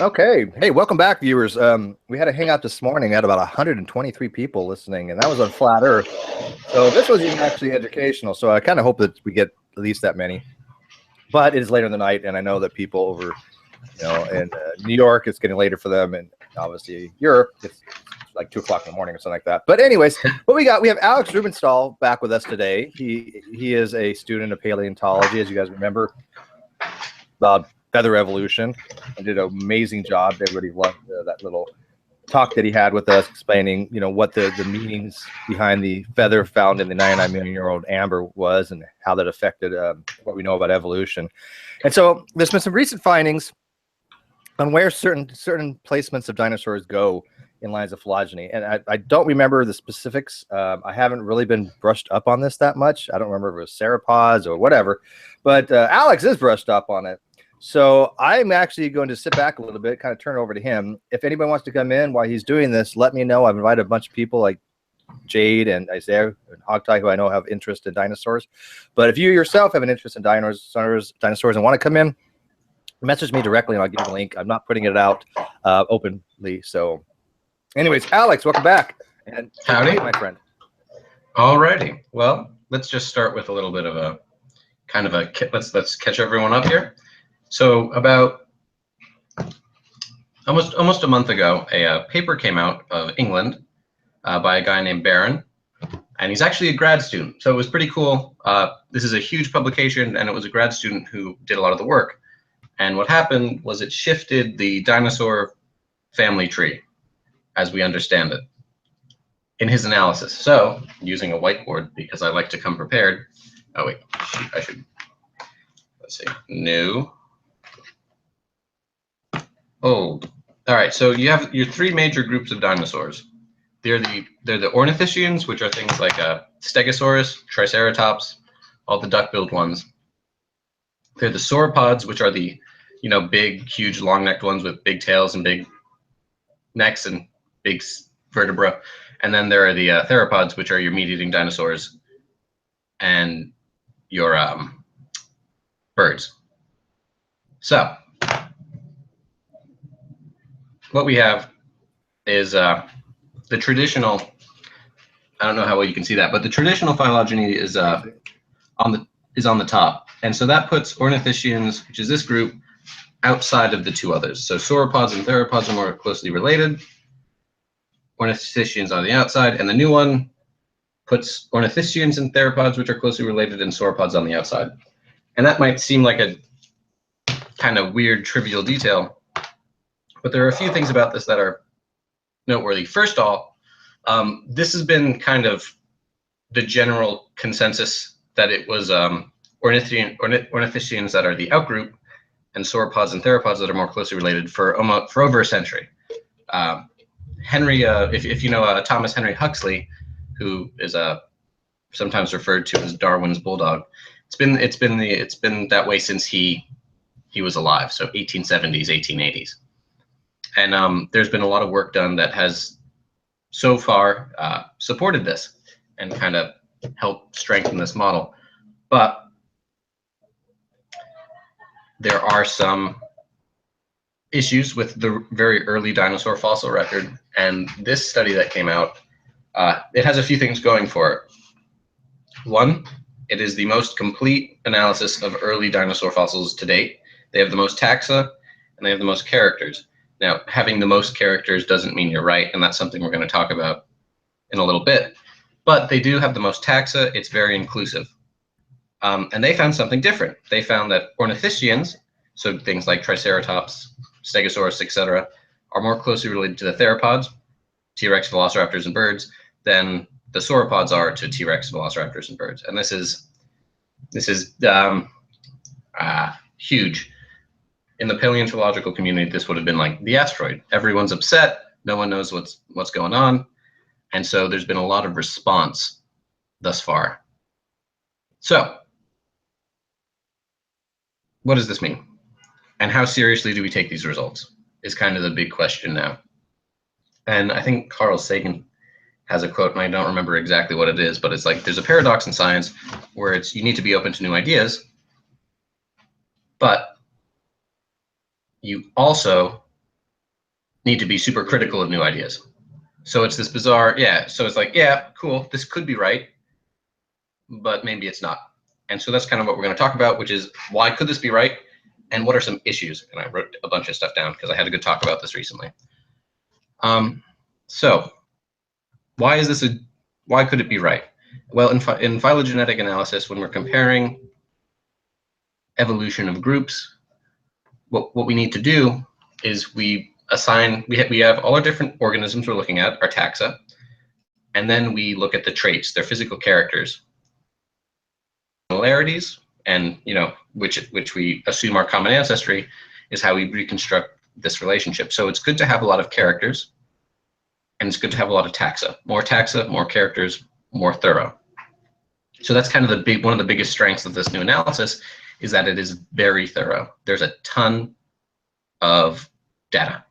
Okay. Hey, welcome back, viewers. We had a hangout this morning. We had about 123 people listening, and that was on Flat Earth. So this was even actually educational. So I kind of hope that we get at least that many. But it is later in the night, and I know that people over, in New York, it's getting later for them, and obviously Europe, it's like 2 o'clock in the morning or something like that. But anyways, what we got? We have Alex Reubenstahl back with us today. He is a student of paleontology, as you guys remember, about feather evolution, and did an amazing job. Everybody loved that little talk that he had with us, explaining what the meanings behind the feather found in the 99 million year old amber was, and how that affected what we know about evolution. And so there's been some recent findings on where certain placements of dinosaurs go in lines of phylogeny, and I don't remember the specifics. I haven't really been brushed up on this that much. I don't remember if it was sauropods or whatever, but Alex is brushed up on it. So I'm actually going to sit back a little bit, kind of turn it over to him. If anybody wants to come in while he's doing this, let me know. I've invited a bunch of people like Jade and Isaiah and Hogtie, who I know have interest in dinosaurs. But if you yourself have an interest in dinosaurs and want to come in, message me directly and I'll give you a link. I'm not putting it out openly. So anyways, Alex, welcome back. And howdy, my friend. Alrighty. Well, let's just start with a little bit of a let's catch everyone up here. So about almost a month ago, a paper came out of England by a guy named Barron, and he's actually a grad student. So it was pretty cool. This is a huge publication, and it was a grad student who did a lot of the work. And what happened was it shifted the dinosaur family tree as we understand it in his analysis. So using a whiteboard, because I like to come prepared. Oh wait, I should, let's see, new. Old. All right, so you have your 3 major groups of dinosaurs. They're the ornithischians, which are things like Stegosaurus, Triceratops, all the duck-billed ones. They're the sauropods, which are the big, huge, long-necked ones with big tails and big necks and big vertebra. And then there are the theropods, which are your meat-eating dinosaurs and your birds. So what we have is the traditional, I don't know how well you can see that, but the traditional phylogeny is on the top. And so that puts ornithischians, which is this group, outside of the 2 others. So sauropods and theropods are more closely related. Ornithischians on the outside, and the new one puts ornithischians and theropods, which are closely related, and sauropods on the outside. And that might seem like a kind of weird, trivial detail, but there are a few things about this that are noteworthy. First of all, this has been kind of the general consensus that it was ornithischians that are the outgroup and sauropods and theropods that are more closely related for over a century. Henry, if you know Thomas Henry Huxley, who is sometimes referred to as Darwin's bulldog, it's been that way since he was alive, so 1870s, 1880s. And there's been a lot of work done that has so far supported this and kind of helped strengthen this model. But there are some issues with the very early dinosaur fossil record. And this study that came out, it has a few things going for it. One, it is the most complete analysis of early dinosaur fossils to date. They have the most taxa and they have the most characters. Now, having the most characters doesn't mean you're right, and that's something we're going to talk about in a little bit. But they do have the most taxa. It's very inclusive. And they found something different. They found that ornithischians, so things like Triceratops, Stegosaurus, etc., are more closely related to the theropods, T-Rex, velociraptors, and birds, than the sauropods are to T-Rex, velociraptors, and birds. And this is huge. In the paleontological community, this would have been like the asteroid. Everyone's upset. No one knows what's going on. And so there's been a lot of response thus far. So what does this mean? And how seriously do we take these results is kind of the big question now. And I think Carl Sagan has a quote, and I don't remember exactly what it is, but it's like, there's a paradox in science where you need to be open to new ideas, but you also need to be super critical of new ideas. So it's this bizarre, yeah. So it's like, yeah, cool, this could be right, but maybe it's not. And so that's kind of what we're going to talk about, which is why could this be right, and what are some issues? And I wrote a bunch of stuff down because I had a good talk about this recently. So why is this why could it be right? Well, in phylogenetic analysis, when we're comparing evolution of groups, what we need to do is we have all our different organisms we're looking at, our taxa, and then we look at the traits, their physical characters, similarities, and which we assume are common ancestry, is how we reconstruct this relationship. So it's good to have a lot of characters, and it's good to have a lot of taxa. More taxa, more characters, more thorough. So that's kind of one of the biggest strengths of this new analysis, is that it is very thorough. There's a ton of data,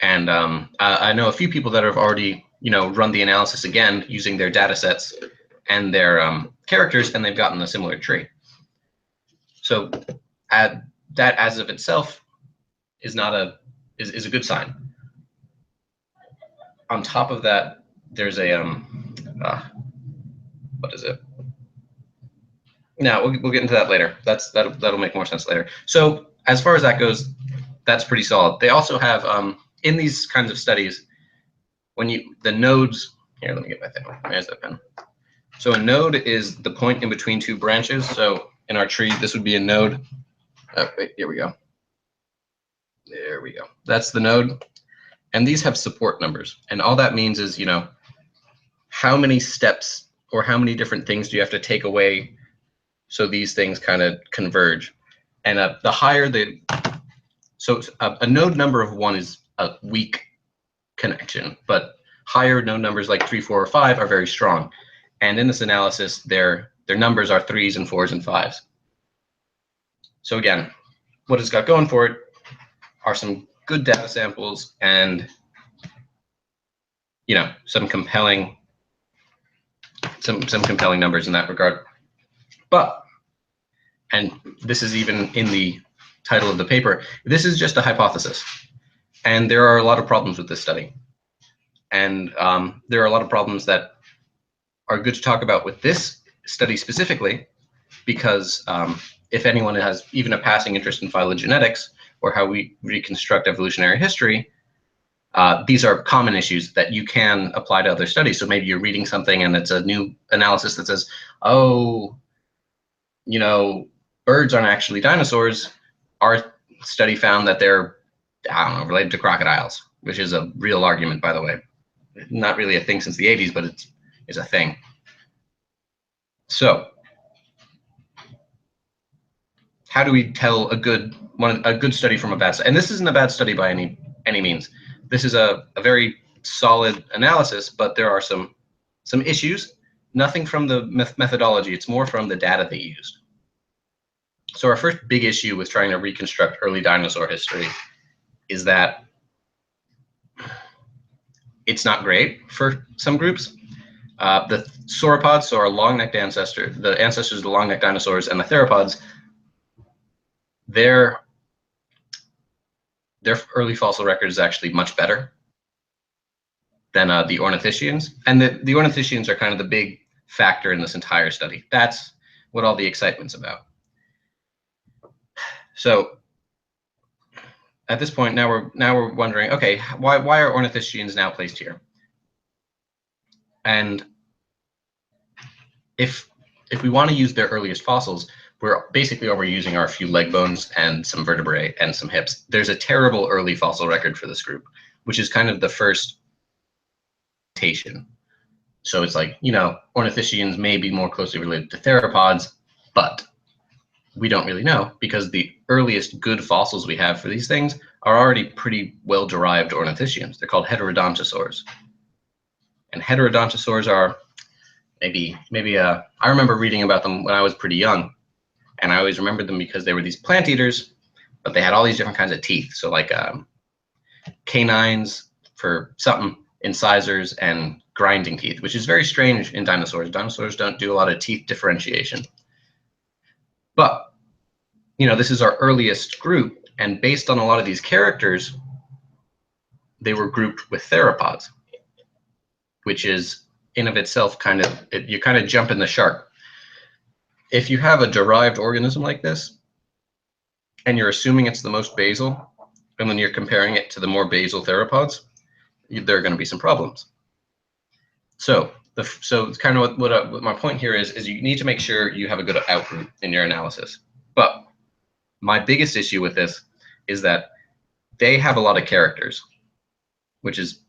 and I know a few people that have already run the analysis again using their data sets and their characters, and they've gotten a similar tree. So that as of itself is not is a good sign. On top of that, there's a what is it? Now we'll get into that later. That'll make more sense later. So as far as that goes, that's pretty solid. They also have in these kinds of studies, the nodes here. Let me get my thing. There's that pen. So a node is the point in between two branches. So in our tree, this would be a node. Oh, wait, here we go. There we go. That's the node. And these have support numbers. And all that means is, how many steps or how many different things do you have to take away so these things kind of converge? And the higher a node number of 1 is a weak connection, but higher node numbers like 3, 4, or 5 are very strong. And in this analysis, their numbers are 3s and 4s and 5s. So again, what it's got going for it are some good data samples and some compelling numbers in that regard. But, and this is even in the title of the paper, this is just a hypothesis, and there are a lot of problems with this study, and there are a lot of problems that are good to talk about with this study specifically, because if anyone has even a passing interest in phylogenetics or how we reconstruct evolutionary history, these are common issues that you can apply to other studies. So maybe you're reading something and it's a new analysis that says, oh, birds aren't actually dinosaurs. Our study found that they're, I don't know, related to crocodiles, which is a real argument, by the way. Not really a thing since the 80s, but it's a thing. So how do we tell a good study from a bad study? And this isn't a bad study by any means. This is a very solid analysis, but there are some issues. Nothing from the methodology. It's more from the data they used. So our first big issue with trying to reconstruct early dinosaur history is that it's not great for some groups. The sauropods, so our long-necked ancestor, the ancestors of the long-necked dinosaurs, and the theropods, their early fossil record is actually much better than the ornithischians. And the ornithischians are kind of the big factor in this entire study. That's what all the excitement's about. So at this point, now we're wondering, okay, why are ornithischians now placed here? And if we want to use their earliest fossils, we're basically overusing our few leg bones and some vertebrae and some hips. There's a terrible early fossil record for this group, which is kind of the first mutation. So it's like, ornithischians may be more closely related to theropods, but we don't really know, because the earliest good fossils we have for these things are already pretty well-derived ornithischians. They're called heterodontosaurs. And heterodontosaurs are maybe I remember reading about them when I was pretty young, and I always remembered them because they were these plant eaters, but they had all these different kinds of teeth. So like canines for something, incisors, and grinding teeth, which is very strange in dinosaurs. Dinosaurs don't do a lot of teeth differentiation. But, this is our earliest group, and based on a lot of these characters, they were grouped with theropods, which is in of itself kind of, you kind of jump in the shark. If you have a derived organism like this, and you're assuming it's the most basal, and then you're comparing it to the more basal theropods, there are going to be some problems. So it's kind of what my point here is you need to make sure you have a good outgroup in your analysis. But my biggest issue with this is that they have a lot of characters, which is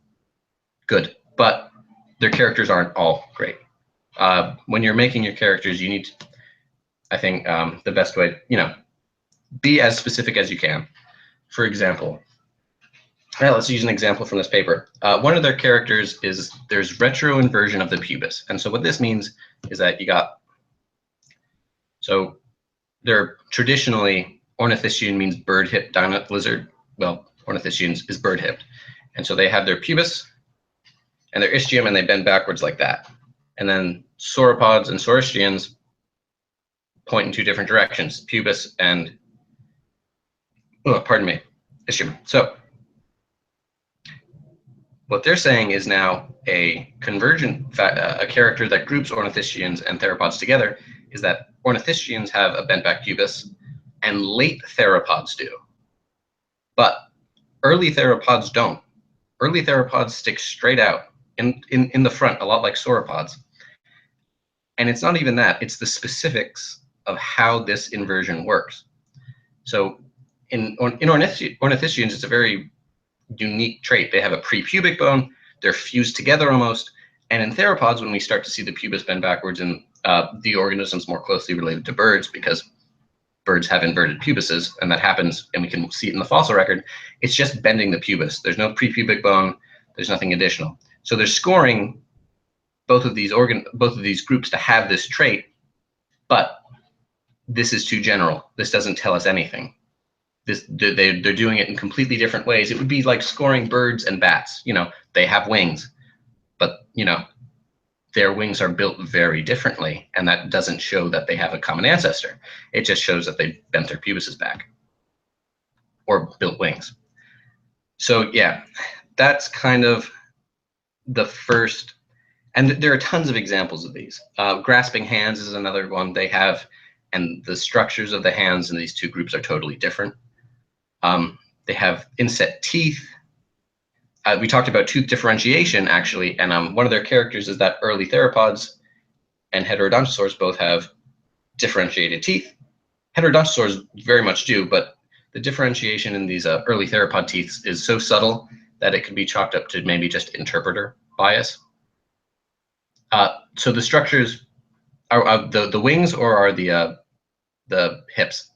good, but their characters aren't all great. When you're making your characters, you need to, I think, the best way, be as specific as you can. For example, let's use an example from this paper. One of their characters is there's retroinversion of the pubis. And so what this means is that so they're traditionally, ornithischian means bird-hipped lizard. Well, ornithischians is bird-hipped. And so they have their pubis and their ischium, and they bend backwards like that. And then sauropods and saurischians point in two different directions, pubis and, ischium. So what they're saying is now a convergent, a character that groups ornithischians and theropods together is that ornithischians have a bent back pubis and late theropods do. But early theropods don't. Early theropods stick straight out in the front, a lot like sauropods. And it's not even that, it's the specifics of how this inversion works. So in ornithischians, it's a very unique trait. They have a prepubic bone, they're fused together almost, and in theropods, when we start to see the pubis bend backwards in the organisms more closely related to birds, because birds have inverted pubises, and that happens, and we can see it in the fossil record, it's just bending the pubis. There's no prepubic bone, there's nothing additional. So they're scoring both of these groups to have this trait, but this is too general. This doesn't tell us anything. They're doing it in completely different ways. It would be like scoring birds and bats. They have wings, but their wings are built very differently, and that doesn't show that they have a common ancestor. It just shows that they bent their pubises back or built wings. So yeah, that's kind of the first, and there are tons of examples of these. Grasping hands is another one they have, and the structures of the hands in these two groups are totally different. They have inset teeth. We talked about tooth differentiation, actually, and one of their characters is that early theropods and heterodontosaurs both have differentiated teeth. Heterodontosaurs very much do, but the differentiation in these early theropod teeth is so subtle that it can be chalked up to maybe just interpreter bias. So the structures are the wings, or are the hips?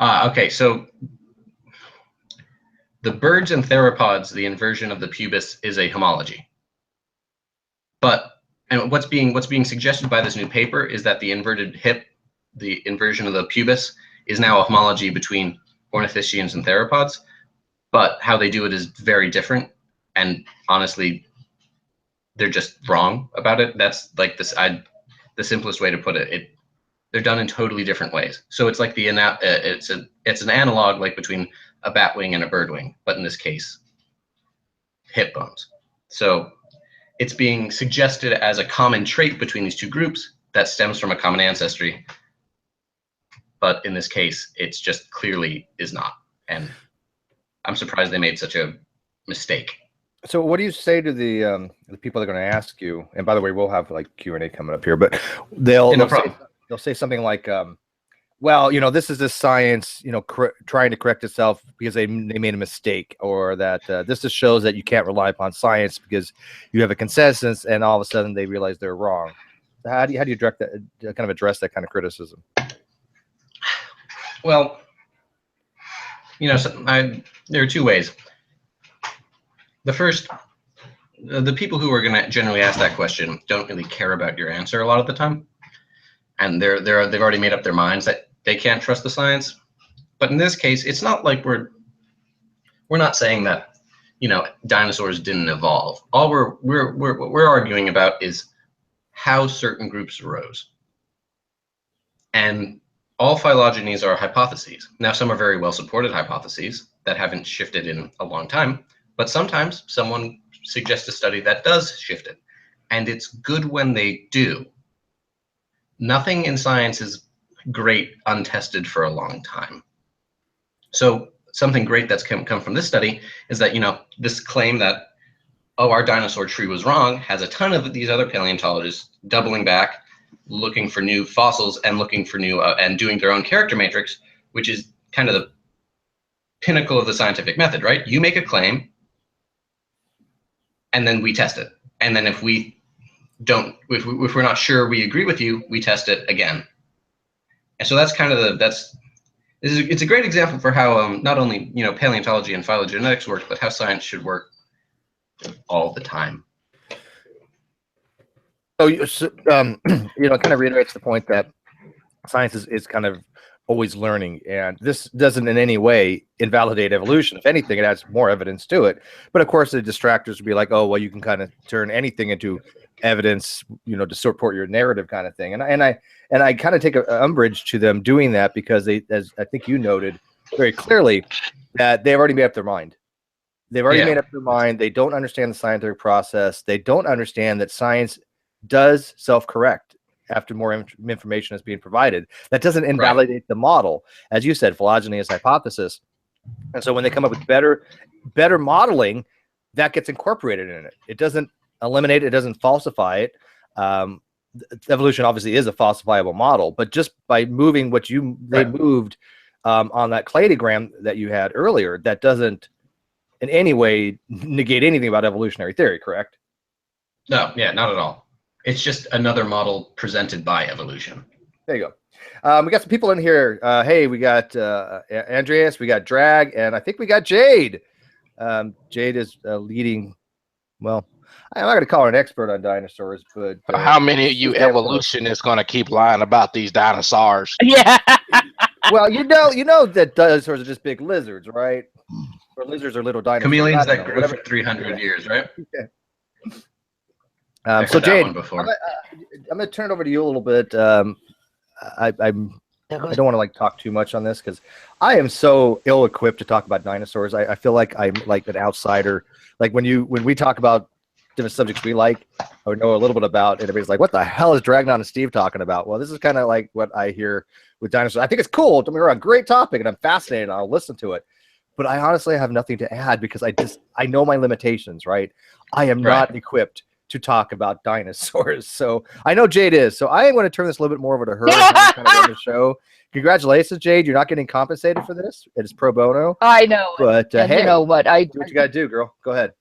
Okay, so the birds and theropods, the inversion of the pubis is a homology. And what's being suggested by this new paper is that the inverted hip, the inversion of the pubis, is now a homology between ornithischians and theropods. But how they do it is very different, and honestly, they're just wrong about it. That's like the simplest way to put it. They're done in totally different ways. So it's like it's an analog, like between a bat wing and a bird wing, but in this case, hip bones. So it's being suggested as a common trait between these two groups that stems from a common ancestry, but in this case, it's just clearly is not. And I'm surprised they made such a mistake. So what do you say to the people that are going to ask you? And by the way, we'll have like Q&A coming up here, but they'll say something like, well, this is this science, trying to correct itself because they made a mistake, or that this just shows that you can't rely upon science because you have a consensus, and all of a sudden they realize they're wrong. So how do you address that kind of criticism? Well, there are two ways. The first, the people who are going to generally ask that question don't really care about your answer a lot of the time, and they've already made up their minds that they can't trust the science. But in this case, it's not like we're not saying that dinosaurs didn't evolve. All we're arguing about is how certain groups arose, and all phylogenies are hypotheses. Now, some are very well-supported hypotheses that haven't shifted in a long time, but sometimes someone suggests a study that does shift it. And it's good when they do. Nothing in science is great untested for a long time. So something great that's come from this study is that, this claim that, oh, our dinosaur tree was wrong, has a ton of these other paleontologists doubling back, looking for new fossils and looking for new and doing their own character matrix, which is kind of the pinnacle of the scientific method, right? You make a claim, and then we test it. And then if we're not sure we agree with you, we test it again. And so that's kind of it's a great example for how not only paleontology and phylogenetics work, but how science should work all the time. So, kind of reiterates the point that science is kind of always learning, and this doesn't in any way invalidate evolution. If anything, it adds more evidence to it. But of course, the distractors would be like, oh, well, you can kind of turn anything into evidence, to support your narrative kind of thing. And I kind of take an umbrage to them doing that, because they, as I think you noted very clearly, that they've already made up their mind. They've already made up their mind. They don't understand the scientific process. They don't understand that science does self-correct after more information is being provided. That doesn't invalidate the model. As you said, phylogeny is hypothesis. And so when they come up with better modeling, that gets incorporated in it. It doesn't eliminate it. It doesn't falsify it. Evolution obviously is a falsifiable model, but just by moving what they moved on that cladogram that you had earlier, that doesn't in any way negate anything about evolutionary theory, correct? No, not at all. It's just another model presented by evolution. There you go. We got some people in here. Hey, we got Andreas, we got Drag, and I think we got Jade. Jade is leading. Well, I'm not going to call her an expert on dinosaurs, but how many of you evolutionists going to keep lying about these dinosaurs? Yeah. Well, you know that dinosaurs are just big lizards, right? Or lizards are little dinosaurs. Chameleons that grew for 300 years, right? Yeah. So Jade, I'm going to turn it over to you a little bit. I don't want to talk too much on this, because I am so ill-equipped to talk about dinosaurs. I feel like I'm like an outsider. Like when we talk about different subjects we like or know a little bit about, and everybody's like, "What the hell is Dragnon and Steve talking about?" Well, this is kind of like what I hear with dinosaurs. I think it's cool. Don't get me wrong, great topic, and I'm fascinated. And I'll listen to it. But I honestly have nothing to add, because I know my limitations. Right? I am not equipped to talk about dinosaurs. So I know Jade is. So I am going to turn this a little bit more over to her kind of run the show. Congratulations, Jade. You're not getting compensated for this. It is pro bono. I know. But hey, you know what? Do what you got to do, girl. Go ahead.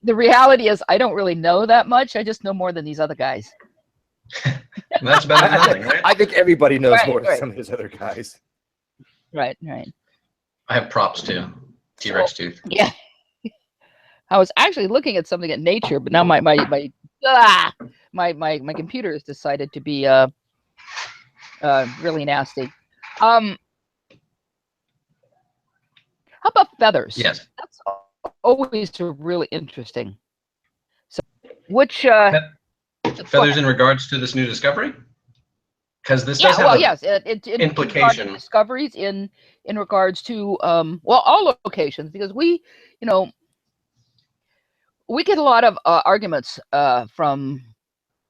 The reality is I don't really know that much. I just know more than these other guys. That's better than nothing, right? I think everybody knows more than some of these other guys. Right. I have props too. T-Rex tooth. Yeah. I was actually looking at something at Nature, but now my computer has decided to be really nasty. How about feathers? Yes. That's always really interesting. So, which feathers in regards to this new discovery? Because this does have implication. Discoveries in regards to all locations, because we get a lot of arguments from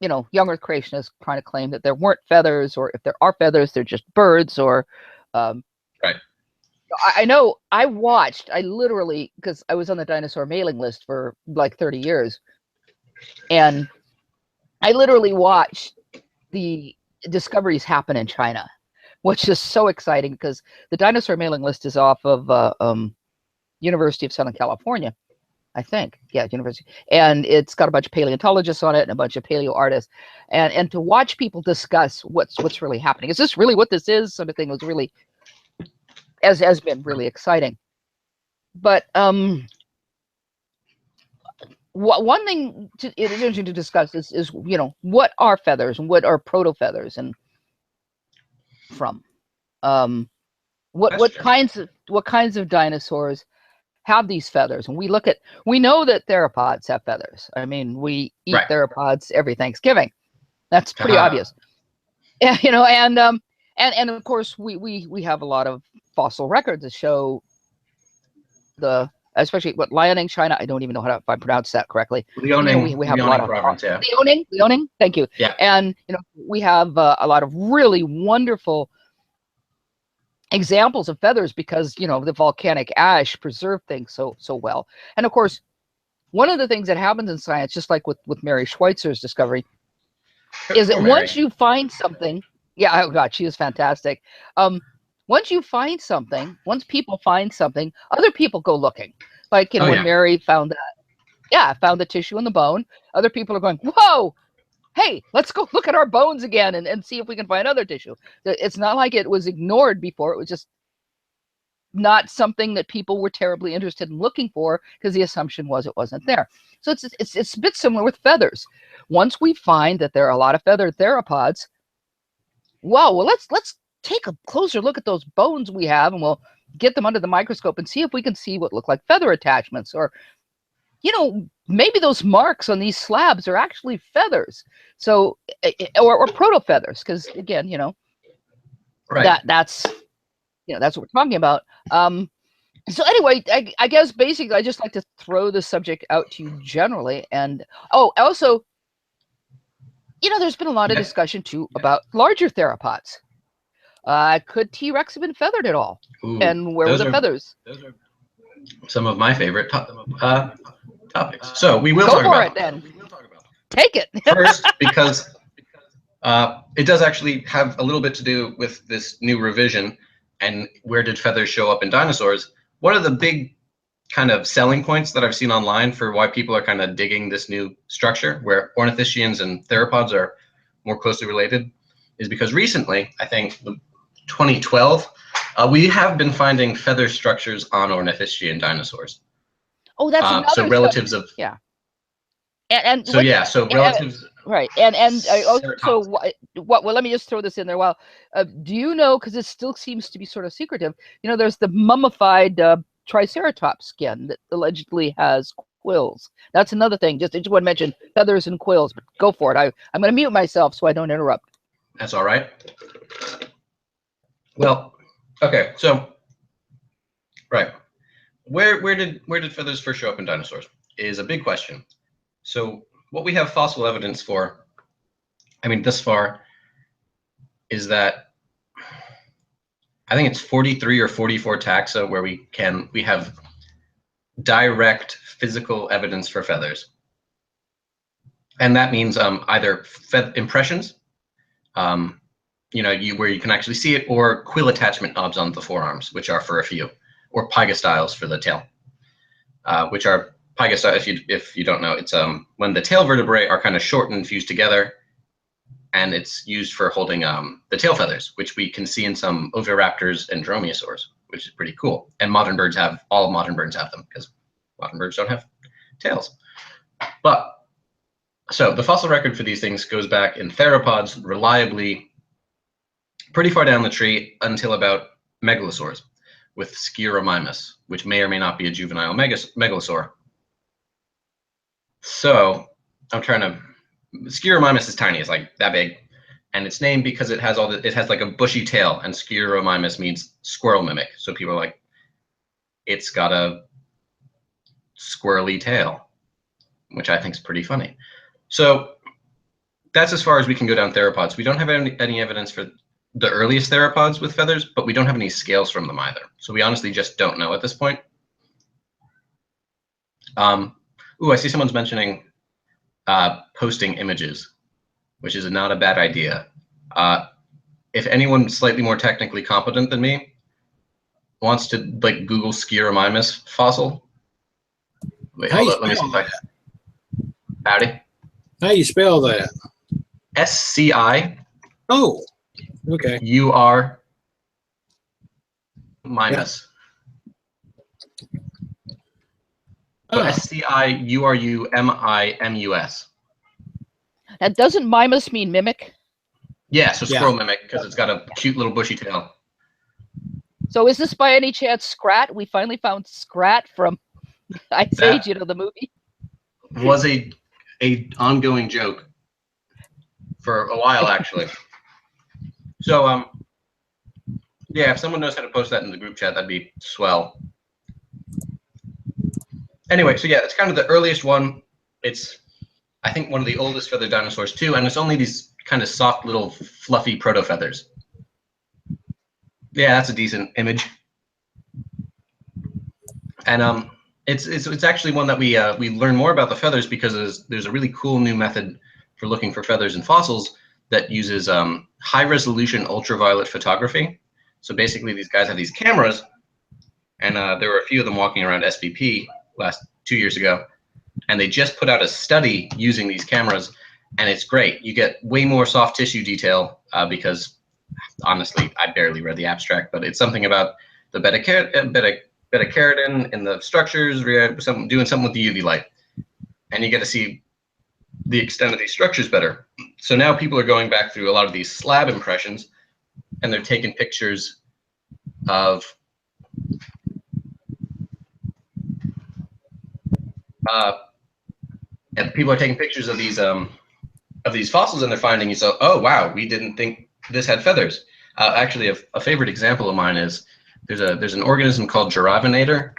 young Earth creationists trying to claim that there weren't feathers, or if there are feathers, they're just birds, or right. I know I literally, because I was on the dinosaur mailing list for like 30 years, and I literally watched the discoveries happen in China, which is so exciting, because the dinosaur mailing list is off of University of Southern California, I think. Yeah, university. And it's got a bunch of paleontologists on it and a bunch of paleo artists. And to watch people discuss what's really happening. Is this really what this is? Sort of thing was really has been really exciting. But one thing it is interesting to discuss is what are feathers and what are proto feathers, and from what kinds of dinosaurs have these feathers. And we know that theropods have feathers. I mean, we eat theropods every Thanksgiving. That's pretty obvious. And And of course we have a lot of fossil records that show especially what Liaoning, China. I don't even know if I pronounced that correctly. Liaoning, we have a lot of province, yeah. Liaoning. Thank you. Yeah. And we have a lot of really wonderful examples of feathers because the volcanic ash preserved things so well. And of course, one of the things that happens in science, just like with Mary Schweitzer's discovery, is that once you find something, yeah, oh God, she is fantastic. Once you find something, once people find something, other people go looking. Like when Mary found found the tissue in the bone, other people are going, whoa, hey, let's go look at our bones again and see if we can find other tissue. It's not like it was ignored before. It was just not something that people were terribly interested in looking for because the assumption was it wasn't there. So it's a bit similar with feathers. Once we find that there are a lot of feathered theropods, wow, well, let's take a closer look at those bones we have, and we'll get them under the microscope and see if we can see what look like feather attachments, or maybe those marks on these slabs are actually feathers. So or proto feathers, because again, right. that's what we're talking about. So anyway, I guess basically I just like to throw the subject out to you generally. And also, there's been a lot of discussion too about larger theropods. Could T-Rex have been feathered at all? Ooh, and where were the feathers? Those are some of my favorite topics. So we will Go talk for about it then. Take it. First, because it does actually have a little bit to do with this new revision and where did feathers show up in dinosaurs. One of the big kind of selling points that I've seen online for why people are kind of digging this new structure where ornithischians and theropods are more closely related is because recently, I think 2012, we have been finding feather structures on ornithischian dinosaurs. Oh, that's another so relatives of relatives. Right, and also what? Well, let me just throw this in there. Well, do you know? Because it still seems to be sort of secretive. There's the mummified Triceratops skin that allegedly has quills. That's another thing. I just want to mention feathers and quills, but go for it. I'm going to mute myself so I don't interrupt. That's all right. Well, okay, so right, where did feathers first show up in dinosaurs is a big question. So what we have fossil evidence for, thus far, is that I think it's 43 or 44 taxa where we have direct physical evidence for feathers, and that means either impressions, where you can actually see it, or quill attachment knobs on the forearms, which are for a few, or pygostyles for the tail, which are pygostyle. If you don't know, it's when the tail vertebrae are kind of shortened and fused together, and it's used for holding the tail feathers, which we can see in some oviraptors and dromaeosaurs, which is pretty cool. And all modern birds have them because modern birds don't have tails. But so the fossil record for these things goes back in theropods reliably pretty far down the tree until about megalosaurs with Sciuromimus, which may or may not be a juvenile megalosaur. So I'm trying to. Sciuromimus is tiny; it's like that big, and it's named because it has like a bushy tail, and Sciuromimus means squirrel mimic. So people are like, it's got a squirrely tail, which I think is pretty funny. So that's as far as we can go down theropods. We don't have any evidence for the earliest theropods with feathers, but we don't have any scales from them either. So we honestly just don't know at this point. I see someone's mentioning posting images, which is not a bad idea. If anyone slightly more technically competent than me wants to Google Sciuromimus fossil. Wait, hold up. Let me see if I. Howdy. How you spell that? SCI. Oh, okay. UR Mimus. So SCIURUMIMUS. Now, doesn't mimus mean mimic? Yeah, so squirrel mimic because it's got a cute little bushy tail. So is this by any chance Scrat? We finally found Scrat from Ice Age, the movie. Was a ongoing joke for a while actually. So Yeah, if someone knows how to post that in the group chat, that'd be swell. Anyway, so yeah, it's kind of the earliest one. It's, I think, one of the oldest feathered dinosaurs too, and it's only these kind of soft little fluffy proto feathers. Yeah, that's a decent image. And it's actually one that we learn more about the feathers because there's a really cool new method for looking for feathers in fossils that uses high resolution ultraviolet photography. So basically, these guys have these cameras, and there were a few of them walking around SVP last 2 years ago, and they just put out a study using these cameras, and it's great. You get way more soft tissue detail because, honestly, I barely read the abstract, but it's something about the beta-carotene in the structures, doing something with the UV light, and you get to see the extent of these structures better. So now people are going back through a lot of these slab impressions, and they're taking pictures of and people are taking pictures of these fossils, and they're finding, so, oh wow, we didn't think this had feathers. Actually, a favorite example of mine is there's an organism called Girafinator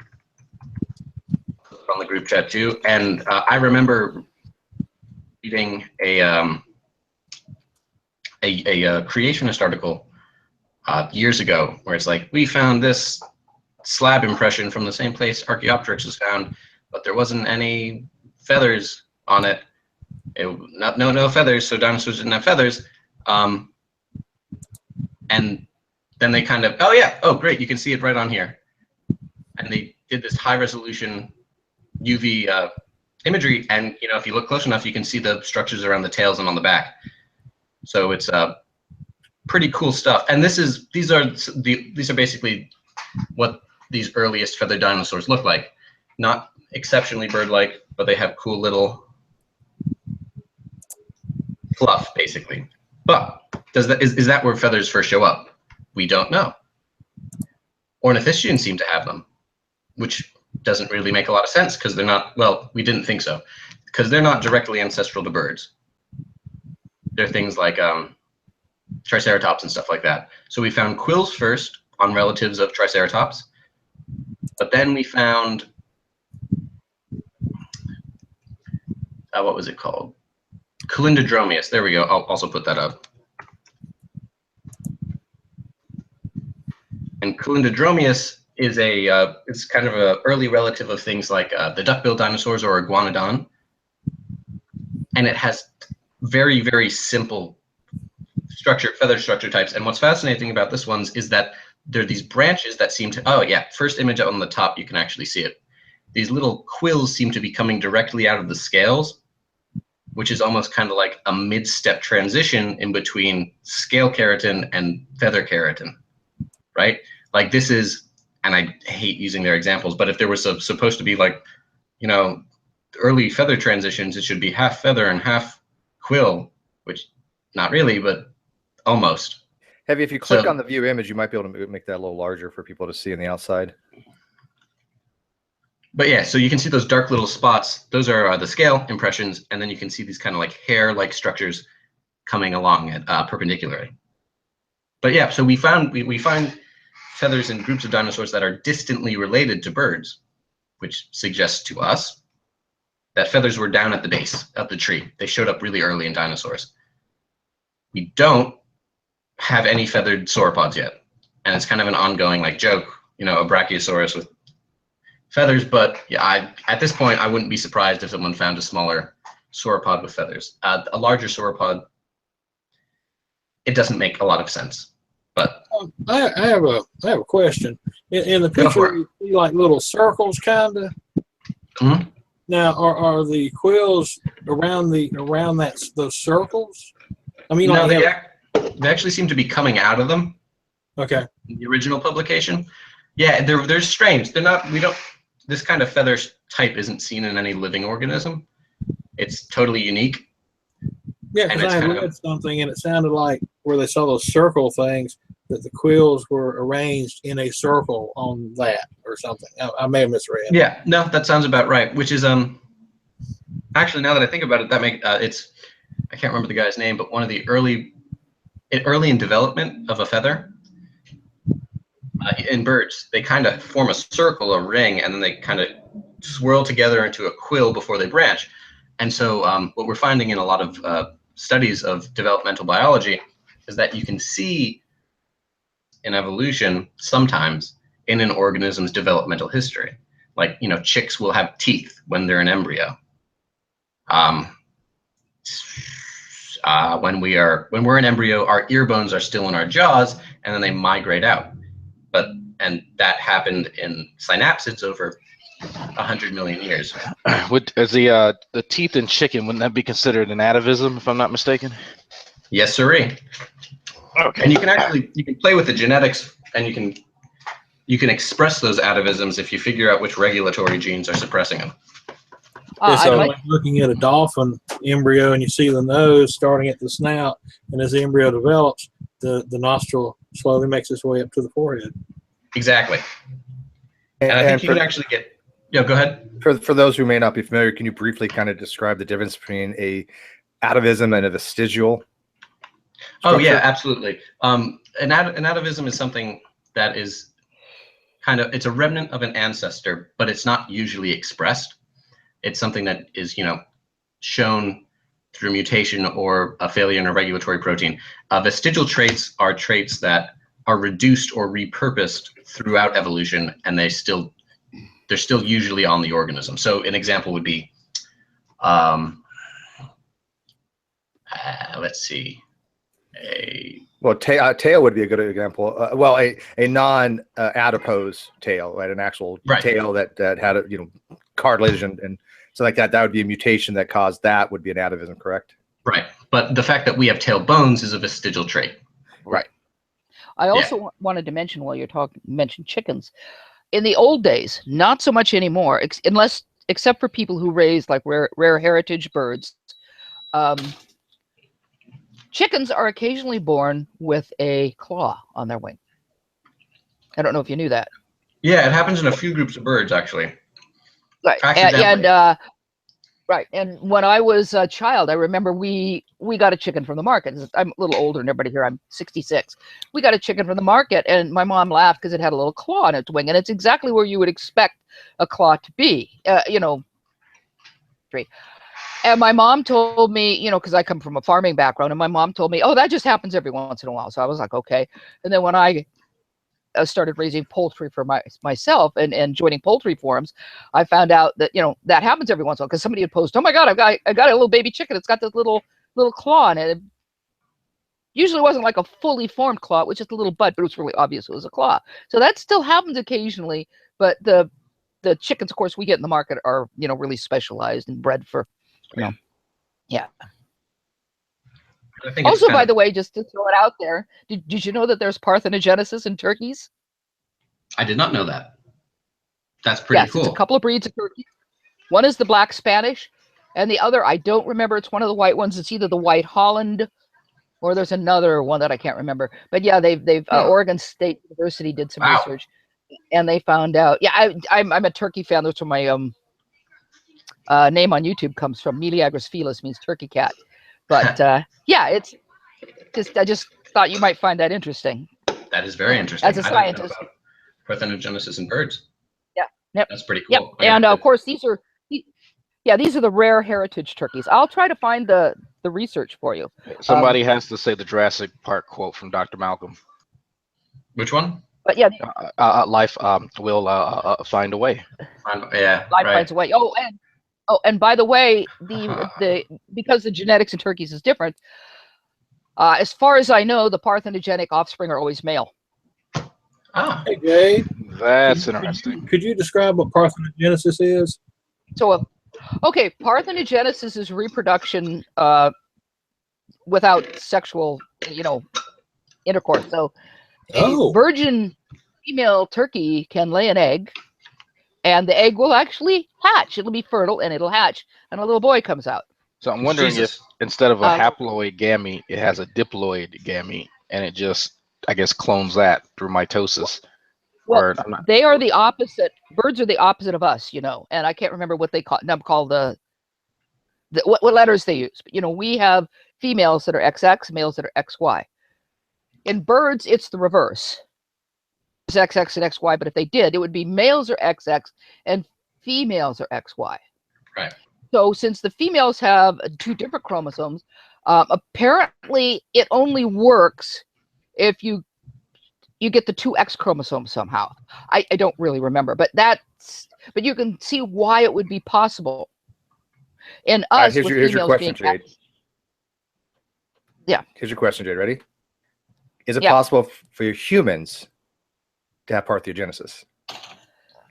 on the group chat too, and I remember reading a creationist article years ago where it's like, we found this slab impression from the same place Archaeopteryx was found, but there wasn't any feathers on it. No feathers, so dinosaurs didn't have feathers. And then they kind of, oh yeah, oh great, you can see it right on here. And they did this high resolution UV imagery, and if you look close enough, you can see the structures around the tails and on the back. So it's pretty cool stuff. And these are basically what these earliest feathered dinosaurs look like. Not exceptionally bird-like, but they have cool little fluff, basically. But is that where feathers first show up? We don't know. Ornithischians seem to have them, which doesn't really make a lot of sense because they're not, well, we didn't think so, because they're not directly ancestral to birds. They're things like Triceratops and stuff like that. So we found quills first on relatives of Triceratops, but then we found, what was it called? Calindrodromius. There we go. I'll also put that up. And Calindrodromius is it's kind of an early relative of things like the duck-billed dinosaurs or iguanodon, and it has very, very simple feather structure types. And what's fascinating about this one is that there are these branches that seem to, oh yeah, first image on the top, you can actually see it. These little quills seem to be coming directly out of the scales, which is almost kind of like a mid-step transition in between scale keratin and feather keratin, right? Like this is, and I hate using their examples, but if there was supposed to be like, early feather transitions, it should be half feather and half quill, which not really, but almost. Heavy, if you click on the view image, you might be able to make that a little larger for people to see on the outside. But yeah, so you can see those dark little spots. Those are the scale impressions, and then you can see these kind of like hair-like structures coming along at perpendicularly. But yeah, so we find feathers in groups of dinosaurs that are distantly related to birds, which suggests to us that feathers were down at the base of the tree. They showed up really early in dinosaurs. We don't have any feathered sauropods yet, and it's kind of an ongoing like joke, a brachiosaurus with feathers. But yeah, at this point, I wouldn't be surprised if someone found a smaller sauropod with feathers. A larger sauropod, it doesn't make a lot of sense. But I have a question. In the picture, you see like little circles, kind of. Mm-hmm. Now, are the quills around those circles? I mean, no, like they actually seem to be coming out of them. Okay. In the original publication, yeah, they're strange. They're not. This kind of feather type isn't seen in any living organism. It's totally unique. Yeah, because I had read something and it sounded like where they saw those circle things, that the quills were arranged in a circle on that or something. I may have misread. Yeah, no, that sounds about right. Which is actually, now that I think about it, that it's, I can't remember the guy's name, but one of the early in development of a feather, in birds, they kind of form a circle, a ring, and then they kind of swirl together into a quill before they branch. And so what we're finding in a lot of studies of developmental biology is that you can see in evolution sometimes in an organism's developmental history. Like, you know, chicks will have teeth when they're an embryo. When we're an embryo, our ear bones are still in our jaws, and then they migrate out. And that happened in synapsids over 100 million years. As the teeth in chicken, wouldn't that be considered an atavism, if I'm not mistaken? Yes, sirree. Okay. And you can play with the genetics, and you can express those atavisms if you figure out which regulatory genes are suppressing them. It's like looking at a dolphin embryo, and you see the nose starting at the snout, and as the embryo develops, the nostril slowly makes its way up to the forehead. Exactly. And I think you can actually get. Yeah, go ahead. For those who may not be familiar, can you briefly kind of describe the difference between a atavism and a vestigial structure? Oh yeah, absolutely. An atavism is something that is it's a remnant of an ancestor, but it's not usually expressed. It's something that is, you know, shown through mutation or a failure in a regulatory protein. Vestigial traits are traits that are reduced or repurposed throughout evolution, and they're still usually on the organism. So an example would be, let's see, tail would be a good example. A non-adipose tail, right? An actual tail that had a, you know, cartilage and so like that. That would be a mutation that caused that. Would be an atavism, correct? Right. But the fact that we have tail bones is a vestigial trait. Right. I also wanted to mention, while you're mentioned chickens. In the old days, not so much anymore, except for people who raise like rare heritage birds. Chickens are occasionally born with a claw on their wing. I don't know if you knew that. Yeah, it happens in a few groups of birds, actually. Right. Right. And when I was a child, I remember we got a chicken from the market. I'm a little older than everybody here. I'm 66. We got a chicken from the market, and my mom laughed because it had a little claw on its wing, and it's exactly where you would expect a claw to be. You know. And my mom told me, you know, because I come from a farming background, and my mom told me, oh, that just happens every once in a while. So I was like, okay. And then when I started raising poultry for myself and joining poultry forums, I found out that, you know, that happens every once in a while, because somebody had posted, oh my God, I got a little baby chicken. It's got this little claw on it. It usually wasn't like a fully formed claw. It was just a little bud, but it was really obvious it was a claw. So that still happens occasionally, but the chickens, of course, we get in the market are, you know, really specialized and bred for, you know, yeah. Also, by the way, just to throw it out there, did you know that there's parthenogenesis in turkeys? I did not know that. That's pretty cool. Yes, it's a couple of breeds of turkeys. One is the Black Spanish, and the other, I don't remember. It's one of the white ones. It's either the White Holland, or there's another one that I can't remember. But yeah, they've Oregon State University did some research, and they found out. Yeah, I'm a turkey fan. That's where my name on YouTube comes from. Meleagris felis means turkey cat. But yeah, it's just, I just thought you might find that interesting. That is very interesting. As a scientist. Parthenogenesis in birds. Yeah. Yep. That's pretty Yep. cool. And of course, these are the rare heritage turkeys. I'll try to find the research for you. Somebody has to say the Jurassic Park quote from Dr. Malcolm. Which one? But yeah, life will find a way. Yeah. Life finds a way. And by the way, because the genetics in turkeys is different, as far as I know, the parthenogenic offspring are always male. Oh. Hey, Jay. That's interesting. Could you describe what parthenogenesis is? So, okay, parthenogenesis is reproduction without sexual, you know, intercourse. So, a virgin female turkey can lay an egg, and the egg will actually hatch. It'll be fertile, and it'll hatch, and a little boy comes out. So I'm wondering if instead of a haploid gamete, it has a diploid gamete, and it just, I guess, clones that through mitosis. Well, they are the opposite. Birds are the opposite of us, you know, and I can't remember what they call what letters they use. But, you know, we have females that are XX, males that are XY. In birds, it's the reverse. XX and XY, but if they did, it would be males are XX and females are XY. Right. So since the females have 2 different chromosomes, apparently it only works if you get the 2 X chromosomes somehow. I don't really remember, but you can see why it would be possible. In us, here's your question, Jade. Yeah. Here's your question, Jade. Ready? Is it Yeah. possible for humans to have parthenogenesis?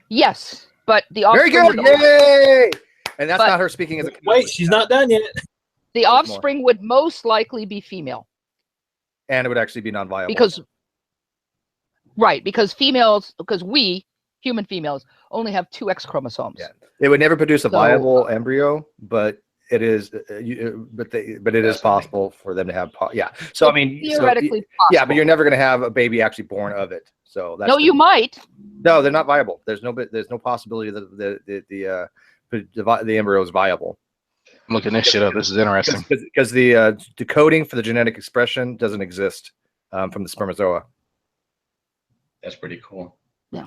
Yes, but the Very offspring good. Yay! And that's but- not her speaking as a Wait, she's not done yet. the offspring would most likely be female. And it would actually be non-viable. Because we, human females, only have 2 X chromosomes. Yeah. It would never produce a viable embryo, but it is but it is possible for them to have so I mean theoretically possible. Yeah, but you're never going to have a baby actually born of it. So that's you might. No, they're not viable. There's no possibility that the embryo is viable. I'm looking this shit up. This is interesting. Because the decoding for the genetic expression doesn't exist from the spermatozoa. That's pretty cool. Yeah.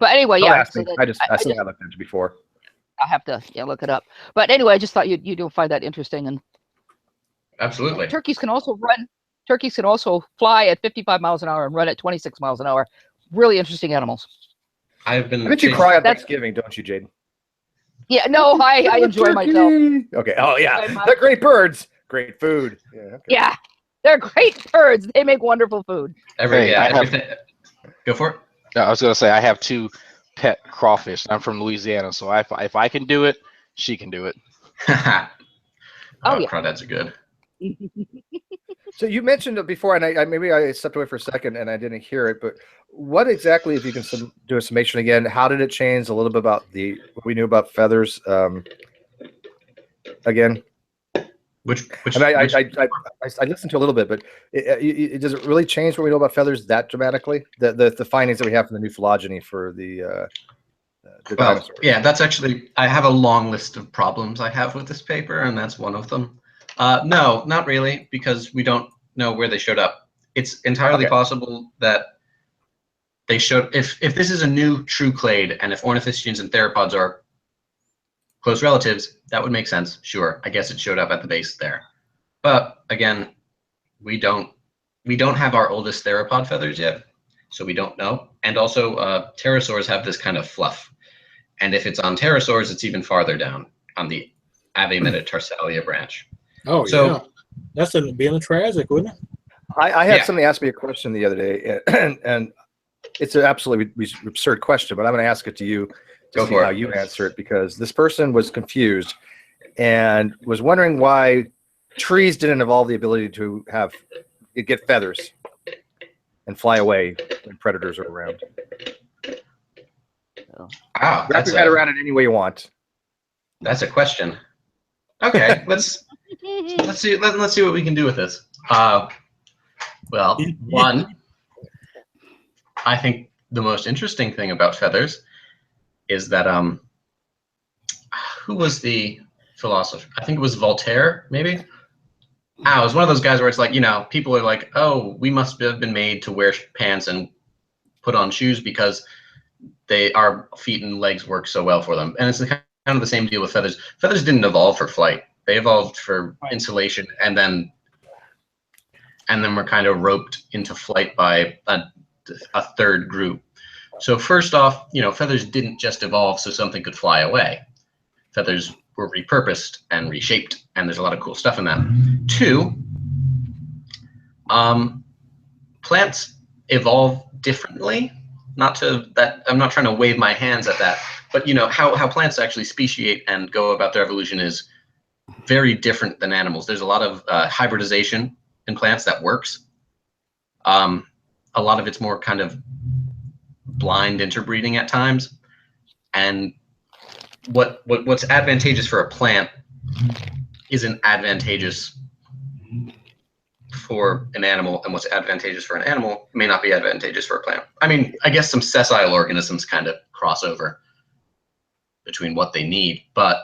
But anyway, I yeah. think I looked into before. I'll have to look it up. But anyway, I just thought you don't find that interesting. And absolutely. Turkeys can also fly at 55 miles an hour and run at 26 miles an hour. Really interesting animals. I bet you cry on Thanksgiving, don't you, Jaden? Yeah, no, I enjoy myself. Okay. Oh yeah, they're great birds. Great food. Yeah. Okay. Yeah, they're great birds. They make wonderful food. Everything. Go for it. I was gonna say I have 2 pet crawfish. I'm from Louisiana, so if I can do it, she can do it. Yeah, crawdads are good. So you mentioned it before, and I maybe I stepped away for a second and I didn't hear it, but what exactly, if you can do a summation again, how did it change a little bit about what we knew about feathers again? I listened to a little bit, but does it really change what we know about feathers that dramatically? The findings that we have from the new phylogeny for the dinosaurs. Yeah, that's actually, I have a long list of problems I have with this paper, and that's one of them. No, not really, because we don't know where they showed up. It's entirely possible that they showed, if this is a new true clade, and if ornithischians and theropods are close relatives, that would make sense. Sure, I guess it showed up at the base there. But again, we don't have our oldest theropod feathers yet, so we don't know. And also, pterosaurs have this kind of fluff, and if it's on pterosaurs, it's even farther down on the Ave metatarsalia branch. Oh, so, yeah. That's being a tragic, wouldn't it? I had somebody ask me a question the other day, and it's an absolutely absurd question, but I'm going to ask it to you to see how you answer it, because this person was confused and was wondering why trees didn't evolve the ability to get feathers and fly away when predators are around. Wow, wrap your head around it any way you want. That's a question. Okay, let's see what we can do with this. Well, one, I think the most interesting thing about feathers is that who was the philosopher? I think it was Voltaire, maybe. It was one of those guys where it's like, people are like, oh, we must have been made to wear pants and put on shoes because our feet and legs work so well for them. And it's kind of the same deal with feathers. Feathers didn't evolve for flight. They evolved for insulation, and then we're kind of roped into flight by a third group. So first off, feathers didn't just evolve so something could fly away. Feathers were repurposed and reshaped, and there's a lot of cool stuff in that. 2, plants evolve differently. I'm not trying to wave my hands at that, but how plants actually speciate and go about their evolution is very different than animals. There's a lot of hybridization in plants that works. A lot of it's more kind of blind interbreeding at times, and what's advantageous for a plant isn't advantageous for an animal, and what's advantageous for an animal may not be advantageous for a plant. I mean, I guess some sessile organisms kind of cross over between what they need, but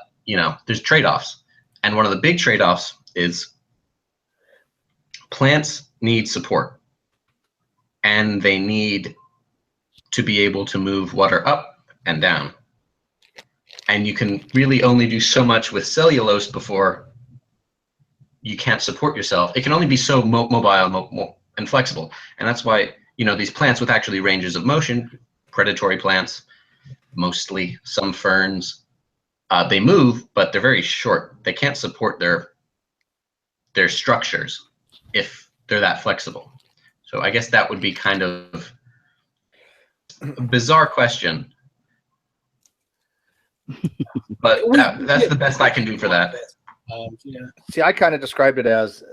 there's trade-offs, and one of the big trade-offs is plants need support, and they need to be able to move water up and down. And you can really only do so much with cellulose before you can't support yourself. It can only be so mobile and flexible. And that's why, you know, these plants with actually ranges of motion, predatory plants, mostly some ferns, they move, but they're very short. They can't support their structures if they're that flexible. So I guess that would be kind of a bizarre question. But that's the best I can do for that. Yeah. See, I kind of described it as,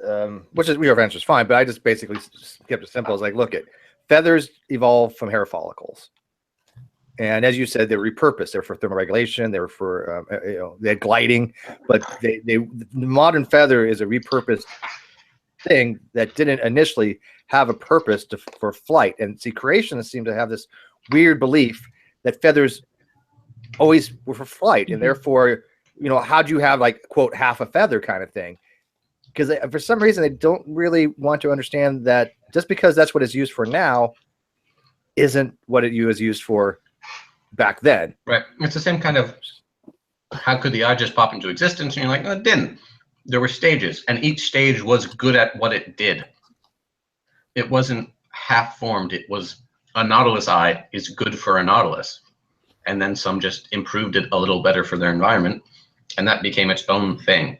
which is your answer is fine, but I just basically kept it simple. It's like, look, feathers evolved from hair follicles, and as you said, they're repurposed. They're for thermoregulation. They're for you know, they're gliding, but the modern feather is a repurposed thing that didn't initially have a purpose for flight. And see, creationists seem to have this weird belief that feathers always were for flight, and therefore, you know, how do you have, like, quote, half a feather kind of thing? Because for some reason they don't really want to understand that just because that's what it's used for now isn't what it was used for back then. Right. It's the same kind of, how could the eye just pop into existence? And you're like, no, it didn't. There were stages, and each stage was good at what it did. It wasn't half formed. It was a nautilus eye is good for a nautilus. And then some just improved it a little better for their environment, and that became its own thing.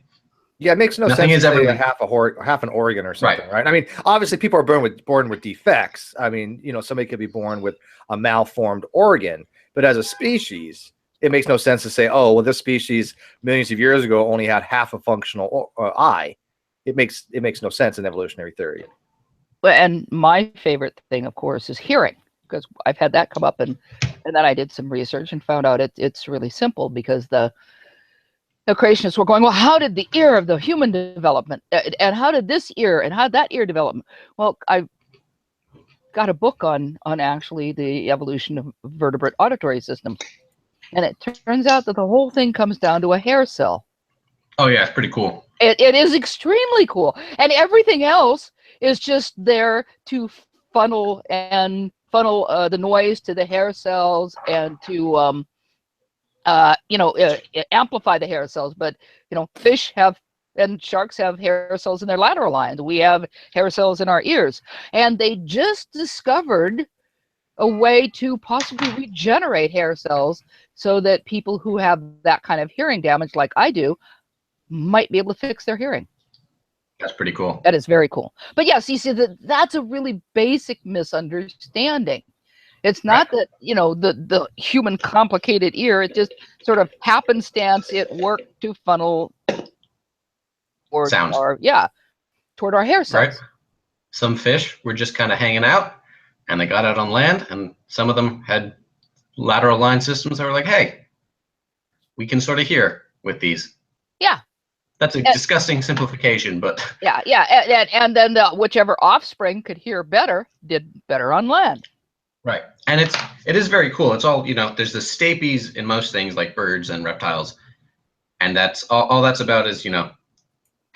Yeah, it makes no Nothing sense is to say ever half an organ or something, right? I mean, obviously people are born with defects. I mean, you know, somebody could be born with a malformed organ, but as a species, it makes no sense to say, oh, well, this species millions of years ago only had half a functional eye. It makes no sense in evolutionary theory. And my favorite thing, of course, is hearing, because I've had that come up, and then I did some research and found out it's really simple, because the creationists were going, well, how did the ear of the human development, and how did this ear and how did that ear develop? Well, I got a book on actually the evolution of vertebrate auditory system, and it turns out that the whole thing comes down to a hair cell. Oh yeah, it's pretty cool. It is extremely cool, and everything else is just there to funnel the noise to the hair cells and to amplify the hair cells. But you know, fish have and sharks have hair cells in their lateral lines. We have hair cells in our ears, and they just discovered a way to possibly regenerate hair cells so that people who have that kind of hearing damage, like I do, might be able to fix their hearing. That's pretty cool. That is very cool. But yes, you see that's a really basic misunderstanding. It's not that, you know, the human complicated ear, it just sort of happenstance it worked to funnel toward sound. Toward our hair cells. Right. Some fish were just kind of hanging out, and they got out on land, and some of them had lateral line systems that were like, hey, we can sort of hear with these. Yeah. That's a disgusting simplification, but yeah, and then whichever offspring could hear better did better on land. Right, and it is very cool. It's all, you know, there's the stapes in most things like birds and reptiles, and that's all that's about is, you know,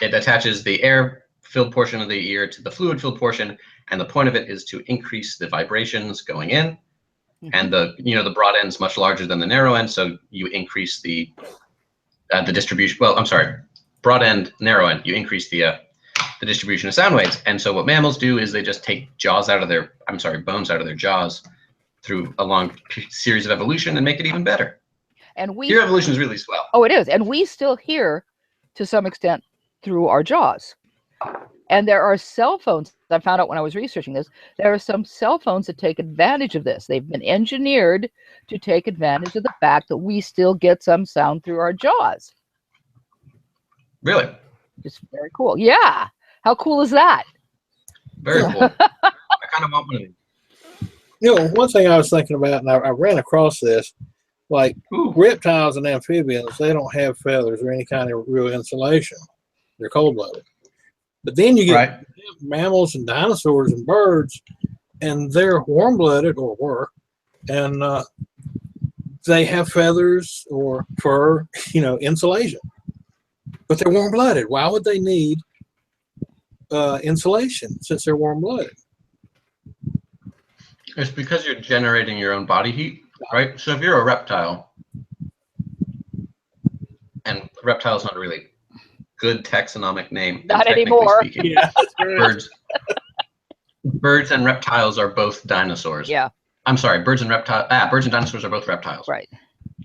it attaches the air-filled portion of the ear to the fluid-filled portion, and the point of it is to increase the vibrations going in, and the broad end's much larger than the narrow end, so you increase the distribution. Well, I'm sorry. Broad end, narrow end, you increase the distribution of sound waves. And so what mammals do is they just take bones out of their jaws through a long series of evolution and make it even better. And ear evolution is really swell. Oh, it is. And we still hear to some extent through our jaws. And there are cell phones, I found out when I was researching this, there are some cell phones that take advantage of this. They've been engineered to take advantage of the fact that we still get some sound through our jaws. Really? Just very cool. Yeah. How cool is that? Very cool. I kind of want one of these. You know, one thing I was thinking about, and I ran across this, like reptiles and amphibians, they don't have feathers or any kind of real insulation. They're cold-blooded. But then you get mammals and dinosaurs and birds, and they're warm-blooded, or were, and they have feathers or fur, you know, insulation. But they're warm-blooded. Why would they need insulation since they're warm-blooded? It's because you're generating your own body heat, right? So if you're a reptile, and reptile is not a really good taxonomic name, Not technically anymore. speaking. Yeah. Birds and reptiles are both dinosaurs. Yeah. I'm sorry, birds and dinosaurs are both reptiles. Right.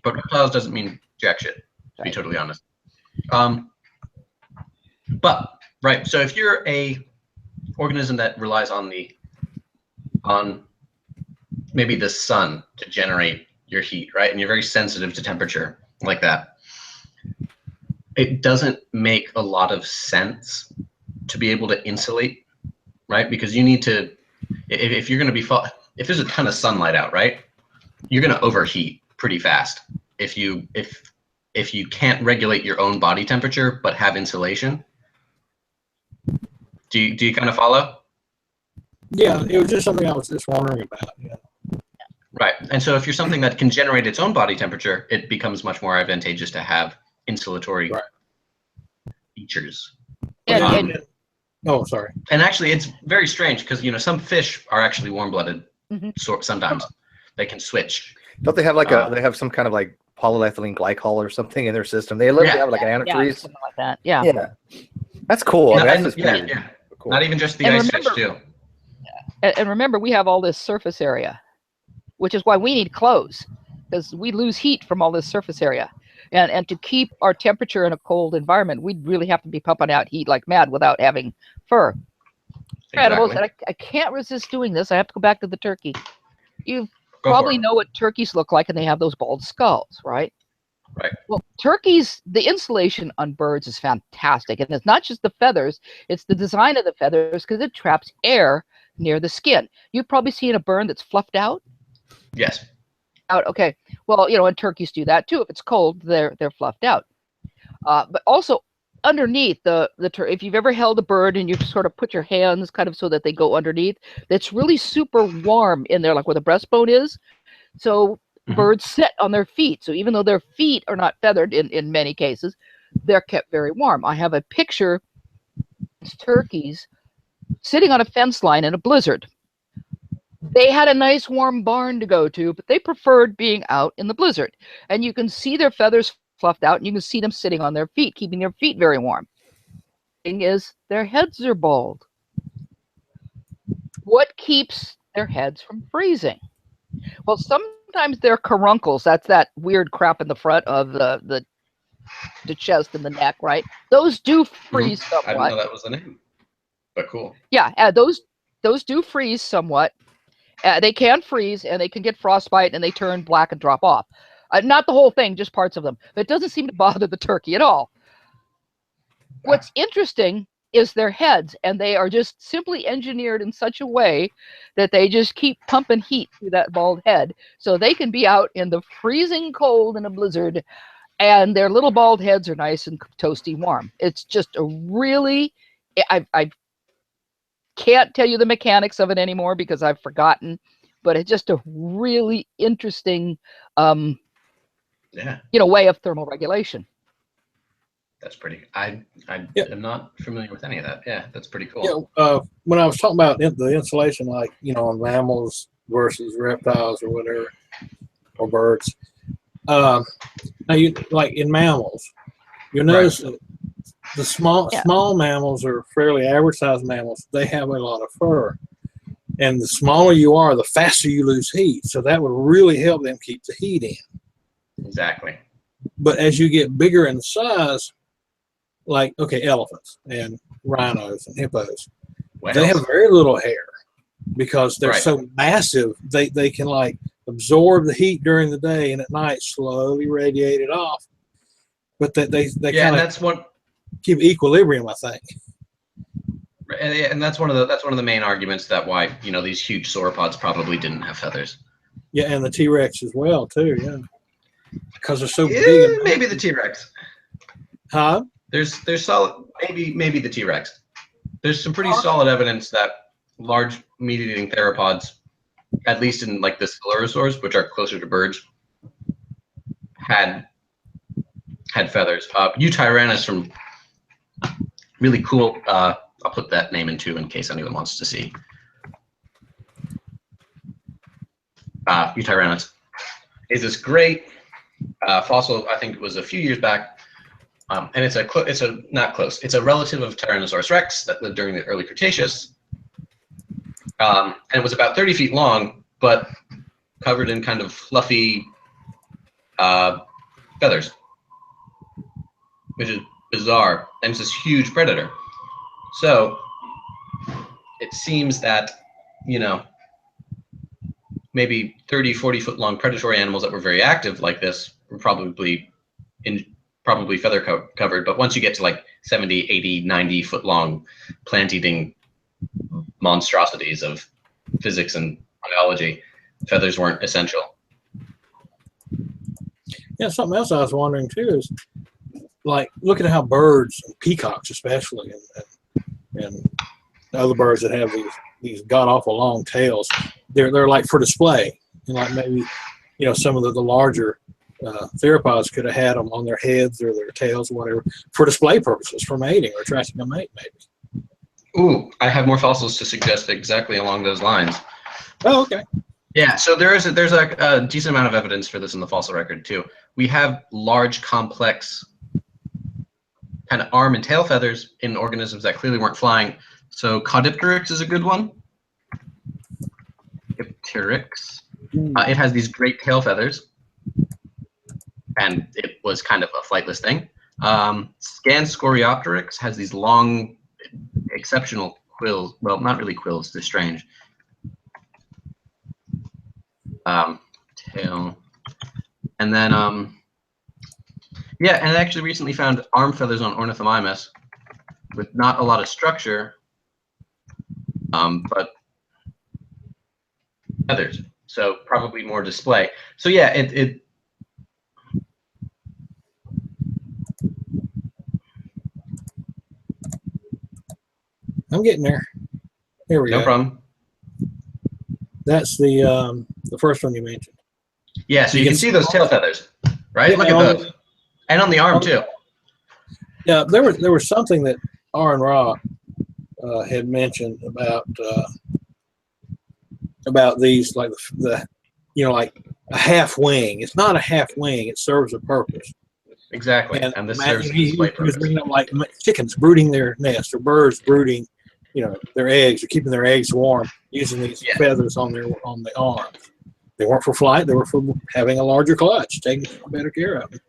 But reptiles doesn't mean jack shit, to be totally honest. But right, so if you're a organism that relies on maybe the sun to generate your heat, right? And you're very sensitive to temperature like that. It doesn't make a lot of sense to be able to insulate, right? Because you need to, if you're going to be, if there's a ton of sunlight out, right? You're going to overheat pretty fast. If you can't regulate your own body temperature but have insulation. Do you kind of follow? Yeah, it was just something I was just wondering about. Yeah. Right. And so if you're something that can generate its own body temperature, it becomes much more advantageous to have insulatory features. Oh, sorry. And actually, it's very strange because, you know, some fish are actually warm-blooded. Sometimes they can switch. Don't they have like they have some kind of like polyethylene glycol or something in their system? They literally have like an antifreeze. Something like that. Yeah. Yeah. That's cool. I mean, that's just cool. Not even just the ice fish too. And remember, we have all this surface area, which is why we need clothes, because we lose heat from all this surface area. And to keep our temperature in a cold environment, we'd really have to be pumping out heat like mad without having fur. Animals, and I can't resist doing this. I have to go back to the turkey. You probably know what turkeys look like, and they have those bald skulls, right? Right. Well, turkeys, the insulation on birds is fantastic. And it's not just the feathers, it's the design of the feathers, because it traps air near the skin. You've probably seen a bird that's fluffed out. Yes. Out. Okay. Well, you know, and turkeys do that too. If it's cold, they're fluffed out. But also underneath if you've ever held a bird and you sort of put your hands kind of so that they go underneath, that's really super warm in there, like where the breastbone is. So birds sit on their feet. So even though their feet are not feathered in many cases, they're kept very warm. I have a picture of turkeys sitting on a fence line in a blizzard. They had a nice warm barn to go to, but they preferred being out in the blizzard. And you can see their feathers fluffed out, and you can see them sitting on their feet, keeping their feet very warm. The thing is, their heads are bald. What keeps their heads from freezing? Well, sometimes they're caruncles. That's that weird crap in the front of the chest and the neck, right? Those do freeze somewhat. I didn't know that was the name, but cool. Yeah, those do freeze somewhat. They can freeze, and they can get frostbite, and they turn black and drop off. Not the whole thing, just parts of them. But it doesn't seem to bother the turkey at all. What's interesting is their heads, and they are just simply engineered in such a way that they just keep pumping heat through that bald head, so they can be out in the freezing cold in a blizzard, and their little bald heads are nice and toasty warm. It's just a really, I can't tell you the mechanics of it anymore because I've forgotten, but it's just a really interesting, way of thermal regulation. That's pretty. I am not familiar with any of that. Yeah, that's pretty cool. Yeah, when I was talking about the insulation, like on mammals versus reptiles or whatever, or birds. Now, like in mammals, you notice that the small mammals are fairly average sized mammals. They have a lot of fur, and the smaller you are, the faster you lose heat. So that would really help them keep the heat in. Exactly. But as you get bigger in size, like elephants and rhinos and hippos, they have very little hair because they're so massive. They can like absorb the heat during the day and at night slowly radiate it off. But they kind of keep equilibrium, I think. And that's one of the main arguments that why these huge sauropods probably didn't have feathers. Yeah, and the T-Rex as well too. Yeah, because they're so big. Maybe the T-Rex. Huh? There's solid maybe the T-Rex. There's some pretty solid evidence that large meat-eating theropods, at least in like the Sclerosaurs, which are closer to birds, had feathers. Tyrannus from really cool. I'll put that name in case anyone wants to see. Tyrannosaurus, is this great fossil. I think it was a few years back, and it's a not close. It's a relative of Tyrannosaurus rex that lived during the early Cretaceous, and it was about 30 feet long, but covered in kind of fluffy feathers, which is bizarre, and it's this huge predator. So it seems that, you know, maybe 30, 40 foot long predatory animals that were very active like this were probably feather covered. But once you get to like 70, 80, 90 foot long plant eating monstrosities of physics and biology, feathers weren't essential. Yeah, something else I was wondering too is, like, look at how birds, and peacocks especially, and other birds that have these god awful long tails, they're like for display. And like maybe, you know, some of the larger theropods could have had them on their heads or their tails or whatever for display purposes, for mating or attracting a mate, maybe. Ooh, I have more fossils to suggest exactly along those lines. Oh, okay. Yeah, so there's a decent amount of evidence for this in the fossil record too. We have large, complex kind of arm and tail feathers in organisms that clearly weren't flying. So Caudipteryx is a good one. Caudipteryx. It has these great tail feathers, and it was kind of a flightless thing. Scanscoriopteryx has these long, exceptional quills. Well, not really quills, they're strange. Tail. And then, yeah, and I actually recently found arm feathers on Ornithomimus with not a lot of structure, but feathers. So probably more display. So yeah, I'm getting there. Here we go. No problem. That's the first one you mentioned. Yeah, so you can see those tail feathers, right? Yeah, look at those. And on the arm too. Yeah, there was something that Aaron Rock had mentioned about these, like the you know, like a half wing. It's not a half wing. It serves a purpose. Exactly. And this serves a he display was purpose. bringing up like chickens brooding their nest, or birds brooding, you know, their eggs, or keeping their eggs warm using these feathers on the arms. They weren't for flight. They were for having a larger clutch, taking better care of it.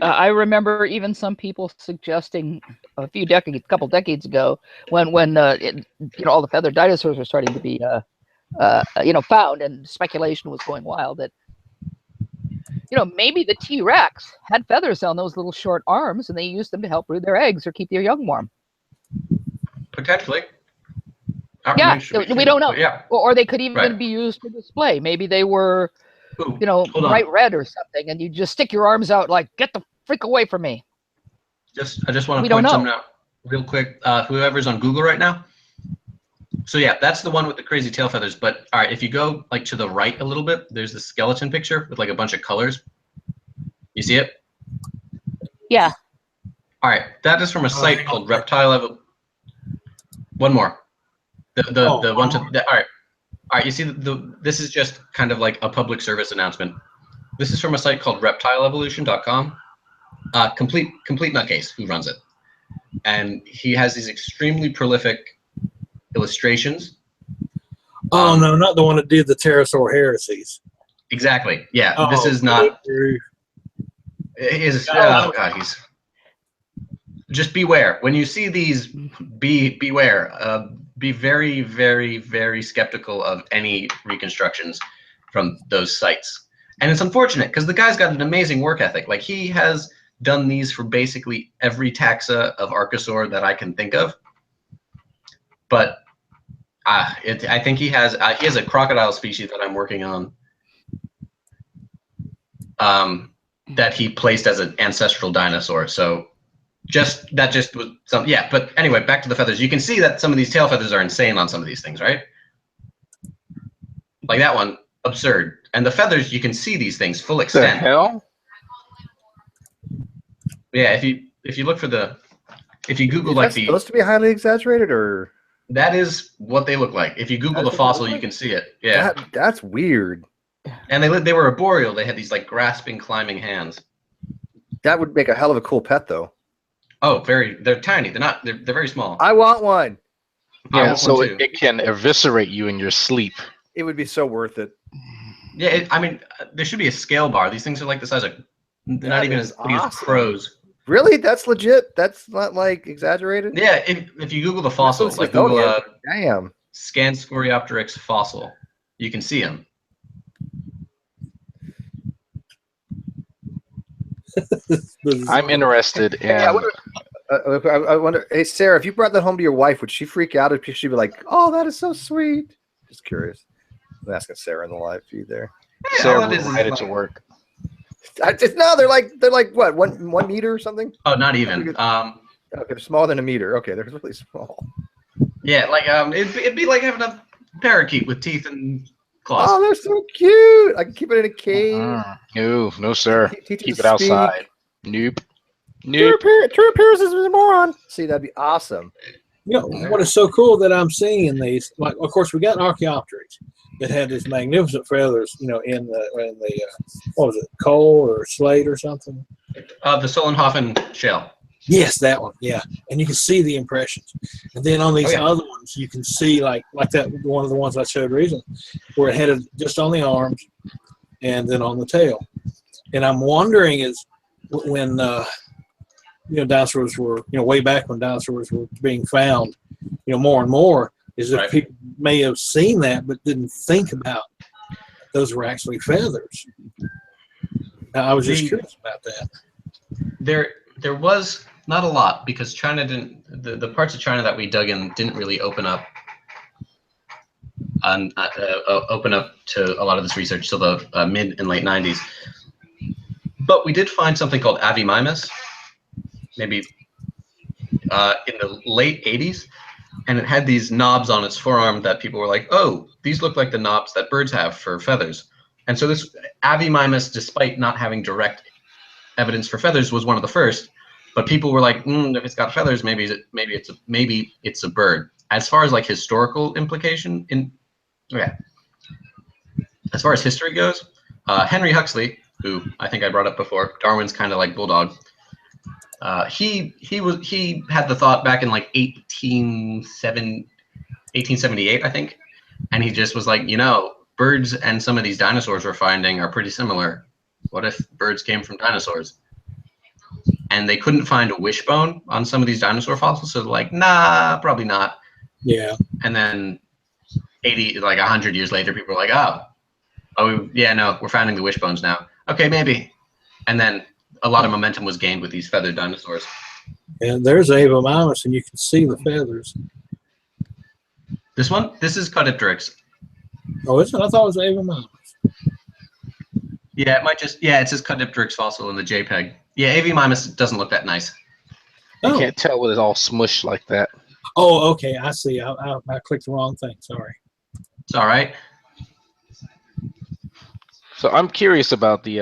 I remember even some people suggesting a couple decades ago, when you know, all the feathered dinosaurs were starting to be you know, found, and speculation was going wild, that, you know, maybe the T-Rex had feathers on those little short arms, and they used them to help brood their eggs or keep their young warm. Potentially. Yeah, we don't know. Yeah. Or they could even be used for display. Maybe they were, you know, bright red or something, and you just stick your arms out like, get the freak away from me. I just want to point something out real quick. Whoever's on Google right now. So yeah, that's the one with the crazy tail feathers. But all right, if you go like to the right a little bit, there's the skeleton picture with like a bunch of colors. You see it? Yeah. All right, that is from a site called Reptile. One more. The one to the, all right. You see this is just kind of like a public service announcement. This is from a site called ReptileEvolution.com. Complete nutcase who runs it, and he has these extremely prolific illustrations. Oh no, not the one that did the pterosaur heresies. Exactly. Yeah, this is not. He's. Just beware when you see these. Beware. Be very, very, very skeptical of any reconstructions from those sites. And it's unfortunate because the guy's got an amazing work ethic. Like, he has done these for basically every taxa of archosaur that I can think of. But I think he has a crocodile species that I'm working on that he placed as an ancestral dinosaur. So that just was some, yeah. But anyway, back to the feathers. You can see that some of these tail feathers are insane on some of these things, right? Like that one, absurd. And the feathers, you can see these things full extent. The hell? Yeah, if you look for if you Google like the. Supposed to be highly exaggerated, or. That is what they look like. If you Google the fossil, you can see it. Yeah. That's weird. And they were arboreal. They had these like grasping, climbing hands. That would make a hell of a cool pet, though. Oh, they're tiny. They're very small. I want one. Yeah, so it can eviscerate you in your sleep. It would be so worth it. Yeah, I mean, there should be a scale bar. These things are like the size of, they're not even as big as crows. Really? That's legit? That's not like exaggerated? Yeah, if you Google the fossil, like Google damn. Scanscoriopteryx fossil, you can see them. I'm interested in. I wonder, hey, Sarah, if you brought that home to your wife, would she freak out? Or she'd be like, oh, that is so sweet? Just curious. I'm asking Sarah in the live feed there. Yeah, Sarah would ride it to work. No, they're like what, 1 meter or something? Oh, not even. Okay, they're smaller than a meter. Okay, they're really small. Yeah, like it'd be like having a parakeet with teeth and claws. Oh, they're so cute. I can keep it in a cage. No, sir. Keep it outside. Nope. True appearance is a moron. See, that'd be awesome. You know what is so cool that I'm seeing in these? Like, of course, we got Archaeopteryx that had these magnificent feathers. You know, in the what was it, coal or slate or something? The Solnhofen shell. Yes, that one. Yeah, and you can see the impressions. And then on these other ones, you can see like that one of the ones I showed recently, where it had it just on the arms and then on the tail. And I'm wondering is when dinosaurs were, way back when dinosaurs were being found, more and more, is that people may have seen that but didn't think about those were actually feathers. Now, I was just curious about that. There was not a lot because China didn't. The parts of China that we dug in didn't really open up to a lot of this research till the mid and late 90s. But we did find something called Avimimus, maybe in the late 80s, and it had these knobs on its forearm that people were like, oh, these look like the knobs that birds have for feathers. And so this Avimimus, despite not having direct evidence for feathers, was one of the first. But people were like, if it's got feathers, maybe it's a bird. As far as like historical implication, as far as history goes, Henry Huxley, who I think I brought up before, Darwin's kind of like bulldog. He had the thought back in like 1878, I think, and he just was like, birds and some of these dinosaurs we're finding are pretty similar. What if birds came from dinosaurs? And they couldn't find a wishbone on some of these dinosaur fossils, so they're like, nah, probably not. Yeah. And then 100 years later, people were like, oh yeah, no, we're finding the wishbones now. Okay, maybe. And then a lot of momentum was gained with these feathered dinosaurs. And there's Avimimus, and you can see the feathers. This one? This is Caudipteryx. Oh, is it? I thought it was Avimimus. Yeah, it says Caudipteryx fossil in the JPEG. Yeah, Avimimus doesn't look that nice. You can't tell when it's all smushed like that. Oh, okay, I see. I clicked the wrong thing. Sorry. It's all right. So I'm curious about the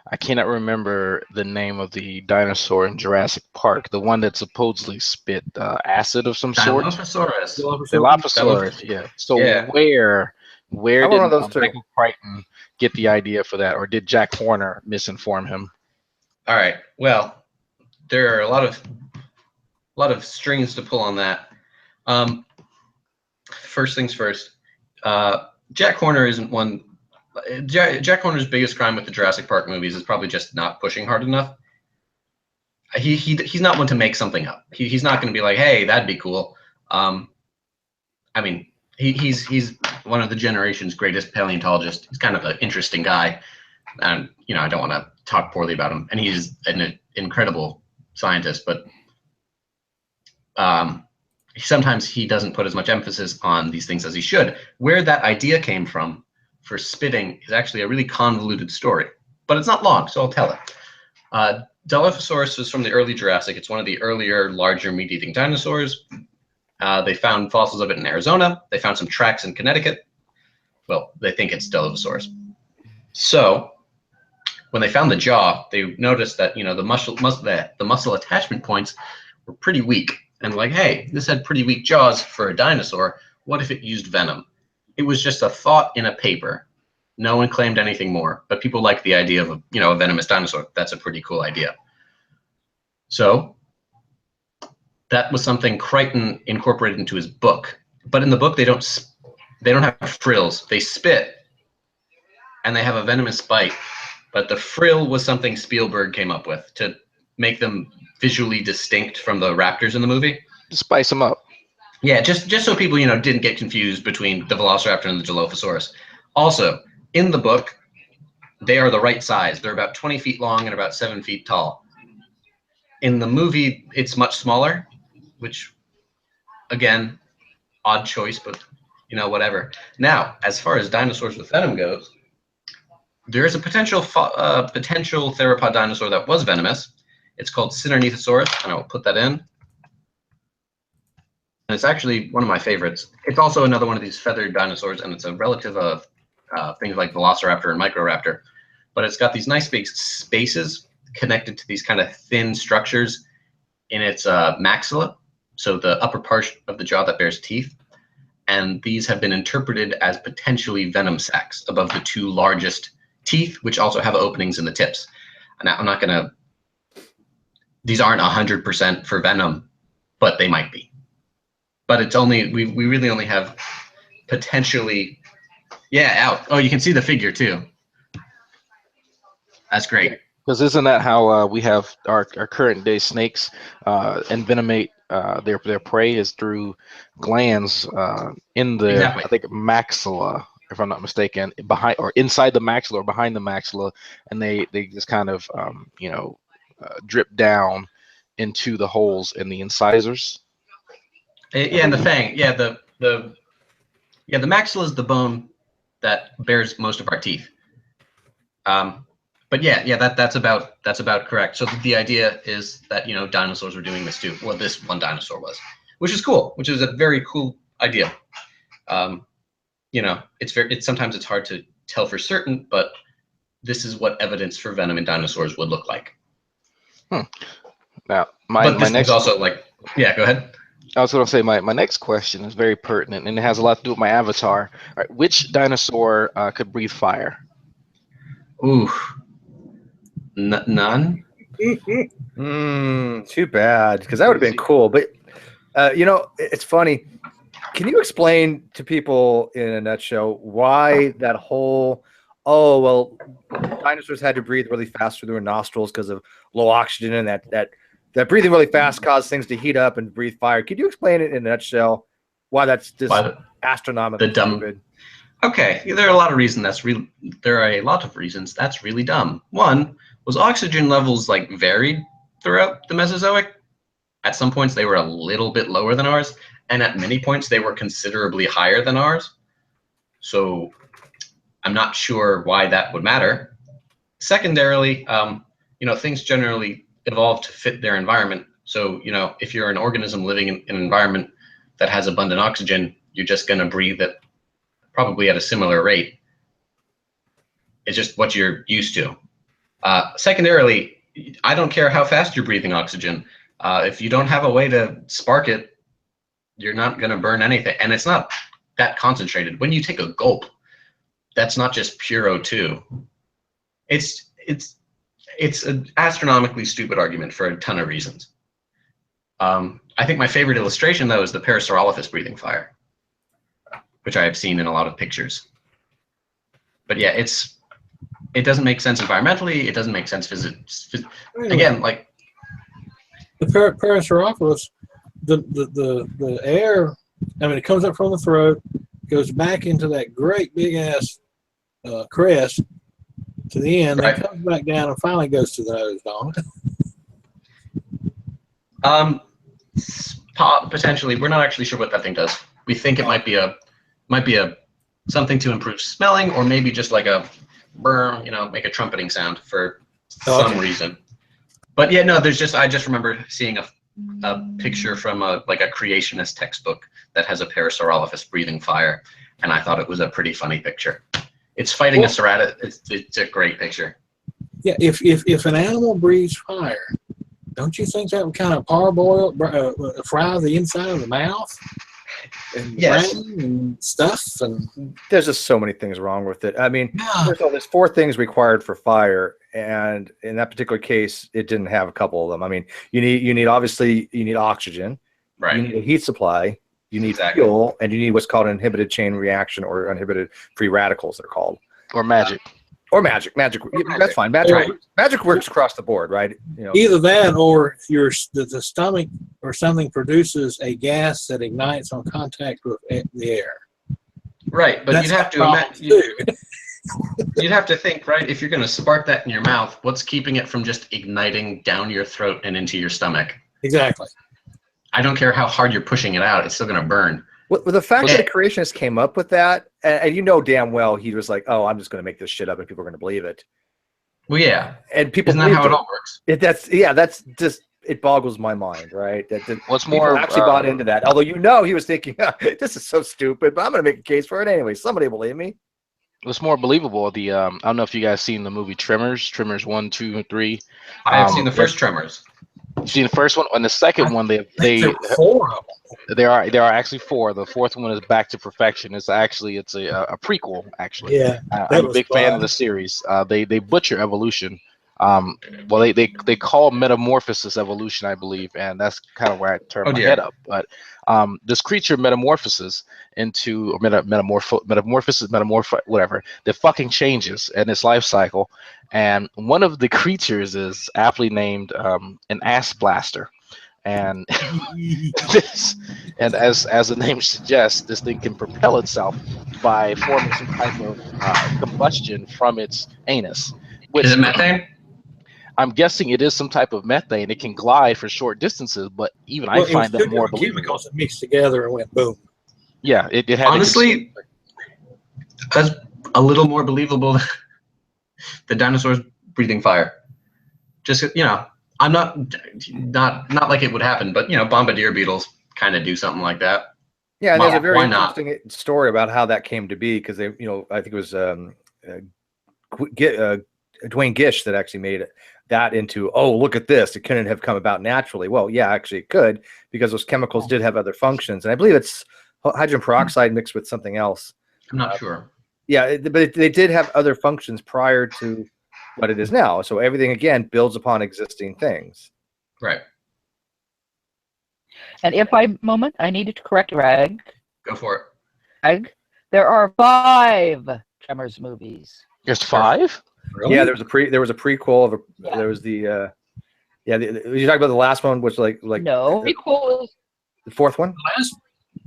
I cannot remember the name of the dinosaur in Jurassic Park, the one that supposedly spit acid of some sort. Dilophosaurus, yeah. So where did Michael Crichton get the idea for that, or did Jack Horner misinform him? All right. Well, there are a lot of strings to pull on that. First things first. Jack Horner isn't one. Jack Horner's biggest crime with the Jurassic Park movies is probably just not pushing hard enough. He's not one to make something up. He's not going to be like, hey, that'd be cool. I mean, he's one of the generation's greatest paleontologists. He's kind of an interesting guy, and I don't want to talk poorly about him. And he's an incredible scientist, but sometimes he doesn't put as much emphasis on these things as he should. Where that idea came from for spitting is actually a really convoluted story, but it's not long, so I'll tell it. Dilophosaurus is from the early Jurassic. It's one of the earlier, larger meat-eating dinosaurs. They found fossils of it in Arizona. They found some tracks in Connecticut. Well, they think it's Dilophosaurus. So when they found the jaw, they noticed that the muscle attachment points were pretty weak, and like, hey, this had pretty weak jaws for a dinosaur. What if it used venom? It was just a thought in a paper. No one claimed anything more, but people like the idea of a venomous dinosaur. That's a pretty cool idea. So that was something Crichton incorporated into his book. But in the book, they don't have frills. They spit, and they have a venomous bite. But the frill was something Spielberg came up with to make them visually distinct from the raptors in the movie. Spice them up. Yeah, just so people didn't get confused between the Velociraptor and the Dilophosaurus. Also, in the book, they are the right size. They're about 20 feet long and about 7 feet tall. In the movie, it's much smaller, which, again, odd choice, but whatever. Now, as far as dinosaurs with venom goes, there is a potential theropod dinosaur that was venomous. It's called Tyrannosaurus, and I will put that in. And it's actually one of my favorites. It's also another one of these feathered dinosaurs, and it's a relative of things like Velociraptor and Microraptor. But it's got these nice big spaces connected to these kind of thin structures in its maxilla, so the upper part of the jaw that bears teeth. And these have been interpreted as potentially venom sacs above the two largest teeth, which also have openings in the tips. And I'm not going to, these aren't 100% for venom, but they might be. But it's only, we really only have potentially, out. Oh, you can see the figure too. That's great. Because isn't that how we have our current day snakes envenomate their prey is through glands in the Exactly. I think maxilla, if I'm not mistaken, behind or inside the maxilla or behind the maxilla, and they just kind of drip down into the holes in the incisors. Yeah, and the fang. Yeah, the maxilla is the bone that bears most of our teeth. But that's about correct. So the idea is that dinosaurs were doing this too. Well, this one dinosaur was, which is cool. Which is a very cool idea. Sometimes it's hard to tell for certain, but this is what evidence for venom in dinosaurs would look like. Now, my next also like, go ahead. I was going to say my next question is very pertinent, and it has a lot to do with my avatar. All right, which dinosaur could breathe fire? Ooh, none. Too bad, because that would have been cool. But it's funny. Can you explain to people in a nutshell why that whole dinosaurs had to breathe really fast through their nostrils because of low oxygen, and that breathing really fast caused things to heat up and breathe fire? Could you explain it in a nutshell why that's just astronomically stupid? Okay, there are a lot of reasons that's really dumb. One was oxygen levels varied throughout the Mesozoic. At some points they were a little bit lower than ours, and at many points they were considerably higher than ours. So I'm not sure why that would matter. Secondarily, things generally evolve to fit their environment. So, if you're an organism living in an environment that has abundant oxygen, you're just going to breathe it probably at a similar rate. It's just what you're used to. Secondarily, I don't care how fast you're breathing oxygen. If you don't have a way to spark it, you're not going to burn anything. And it's not that concentrated. When you take a gulp, that's not just pure O2. It's an astronomically stupid argument for a ton of reasons. I think my favorite illustration, though, is the Parasaurolophus breathing fire, which I have seen in a lot of pictures. But yeah, it doesn't make sense environmentally. It doesn't make sense physically. Again, like the Parasaurolophus, the air, it comes up from the throat, goes back into that great big ass crest to the end, then comes back down and finally goes to the nose, don't it? Potentially. We're not actually sure what that thing does. We think it might be a something to improve smelling, or maybe just like a burr, make a trumpeting sound for some reason. But yeah, no, I just remember seeing a picture from a creationist textbook that has a Parasaurolophus breathing fire, and I thought it was a pretty funny picture. It's fighting a ceratops. It's a great picture. Yeah, if an animal breathes fire, don't you think that would kind of parboil, fry the inside of the mouth? and Yes. rain and stuff. And There's just so many things wrong with it. I mean, yeah, first of all, there's 4 things required for fire, and in that particular case, it didn't have a couple of them. I mean, you need obviously you need oxygen, Right. you need a heat supply, you need Exactly. fuel, and you need what's called an inhibited chain reaction or inhibited free radicals. They're called. Or magic. Or magic. That's fine. Magic works across the board, right? You know, either that or the stomach or something produces a gas that ignites on contact with the air. Right, but That's you'd have to you'd have to think, right? If you're going to spark that in your mouth, what's keeping it from just igniting down your throat and into your stomach? Exactly. I don't care how hard you're pushing it out; it's still going to burn. with the fact that the creationists came up with that, and you know damn well he was like, "Oh, I'm just going to make this shit up, and people are going to believe it." Well, yeah, and people isn't that how it all works? That's just it boggles my mind, right? That What's more, actually bought into that. Although he was thinking, "This is so stupid," but I'm going to make a case for it anyway. Somebody believe me. what's more believable? The I don't know if you guys seen the movie Tremors 1, 2, and 3. I have seen the first Tremors. You've seen the first one, and the second one there are 4 of them. there are actually 4. The fourth one is Back to Perfection. It's a prequel actually. Yeah, I'm a big fan of the series. They butcher evolution. Well, they call metamorphosis evolution, I believe, and that's kind of where I turn my head up. But this creature metamorphoses into whatever. That fucking changes in its life cycle, and one of the creatures is aptly named an ass blaster. And as the name suggests, this thing can propel itself by forming some type of combustion from its anus. Is it methane? I'm guessing it is some type of methane. It can glide for short distances, but even I find that more believable. Chemicals that mixed together and went boom. Yeah, it had honestly, that's a little more believable than the dinosaurs breathing fire. Just I'm not like it would happen, but bombardier beetles kind of do something like that. Yeah, and there's a very interesting story about how that came to be because they, I think it was Dwayne Gish that actually made that into, oh, look at this. It couldn't have come about naturally. Well, yeah, actually it could because those chemicals did have other functions. And I believe it's hydrogen peroxide mixed with something else. I'm not sure. Yeah, but they did have other functions prior to what it is now. So everything, again, builds upon existing things. Right. And if I needed to correct Rag. Go for it. Rag, there are 5 Tremors movies. There's 5? Really? Yeah, there was a prequel of there was the you talking about the last one, which like no prequel is the 4th one.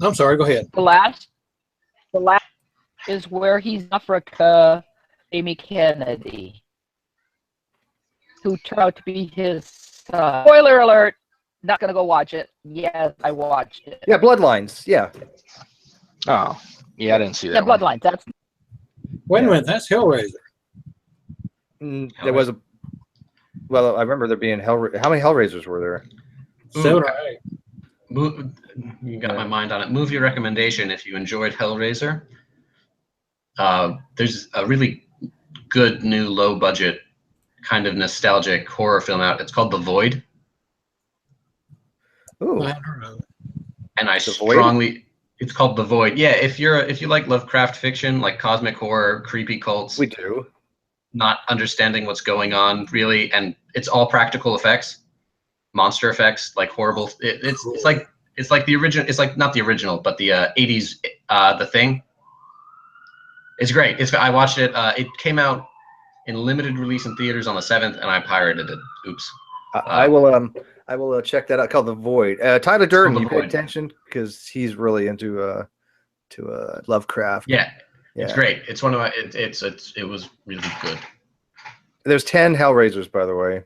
I'm sorry, go ahead. The last is where he's in Africa, Amy Kennedy, who turned out to be his son. Spoiler alert! Not gonna go watch it. Yes, I watched it. Yeah, Bloodlines. Yeah. Oh, yeah, I didn't see that. Yeah, Bloodlines. That's. Wait a minute, that's Hellraiser. There was well, I remember there being how many Hellraisers were there? 7 or 8. You got my mind on it. Movie recommendation: if you enjoyed Hellraiser, there's a really good new low budget kind of nostalgic horror film out. It's called The Void. Ooh. I haven't heard of it. And it's called The Void. Yeah, if you like Lovecraft fiction, like cosmic horror, creepy cults. We do. Not understanding what's going on really, and it's all practical effects, monster effects, like horrible. It's like the original. It's like not the original, but the 80s The Thing. It's great. I watched it. It came out in limited release in theaters on the 7th, and I pirated it. Oops. I will check that out. Called The Void. Tyler Durden, you pay attention because he's really into Lovecraft. Yeah. It's great. It's one of my. It was really good. There's 10 Hellraisers, by the way.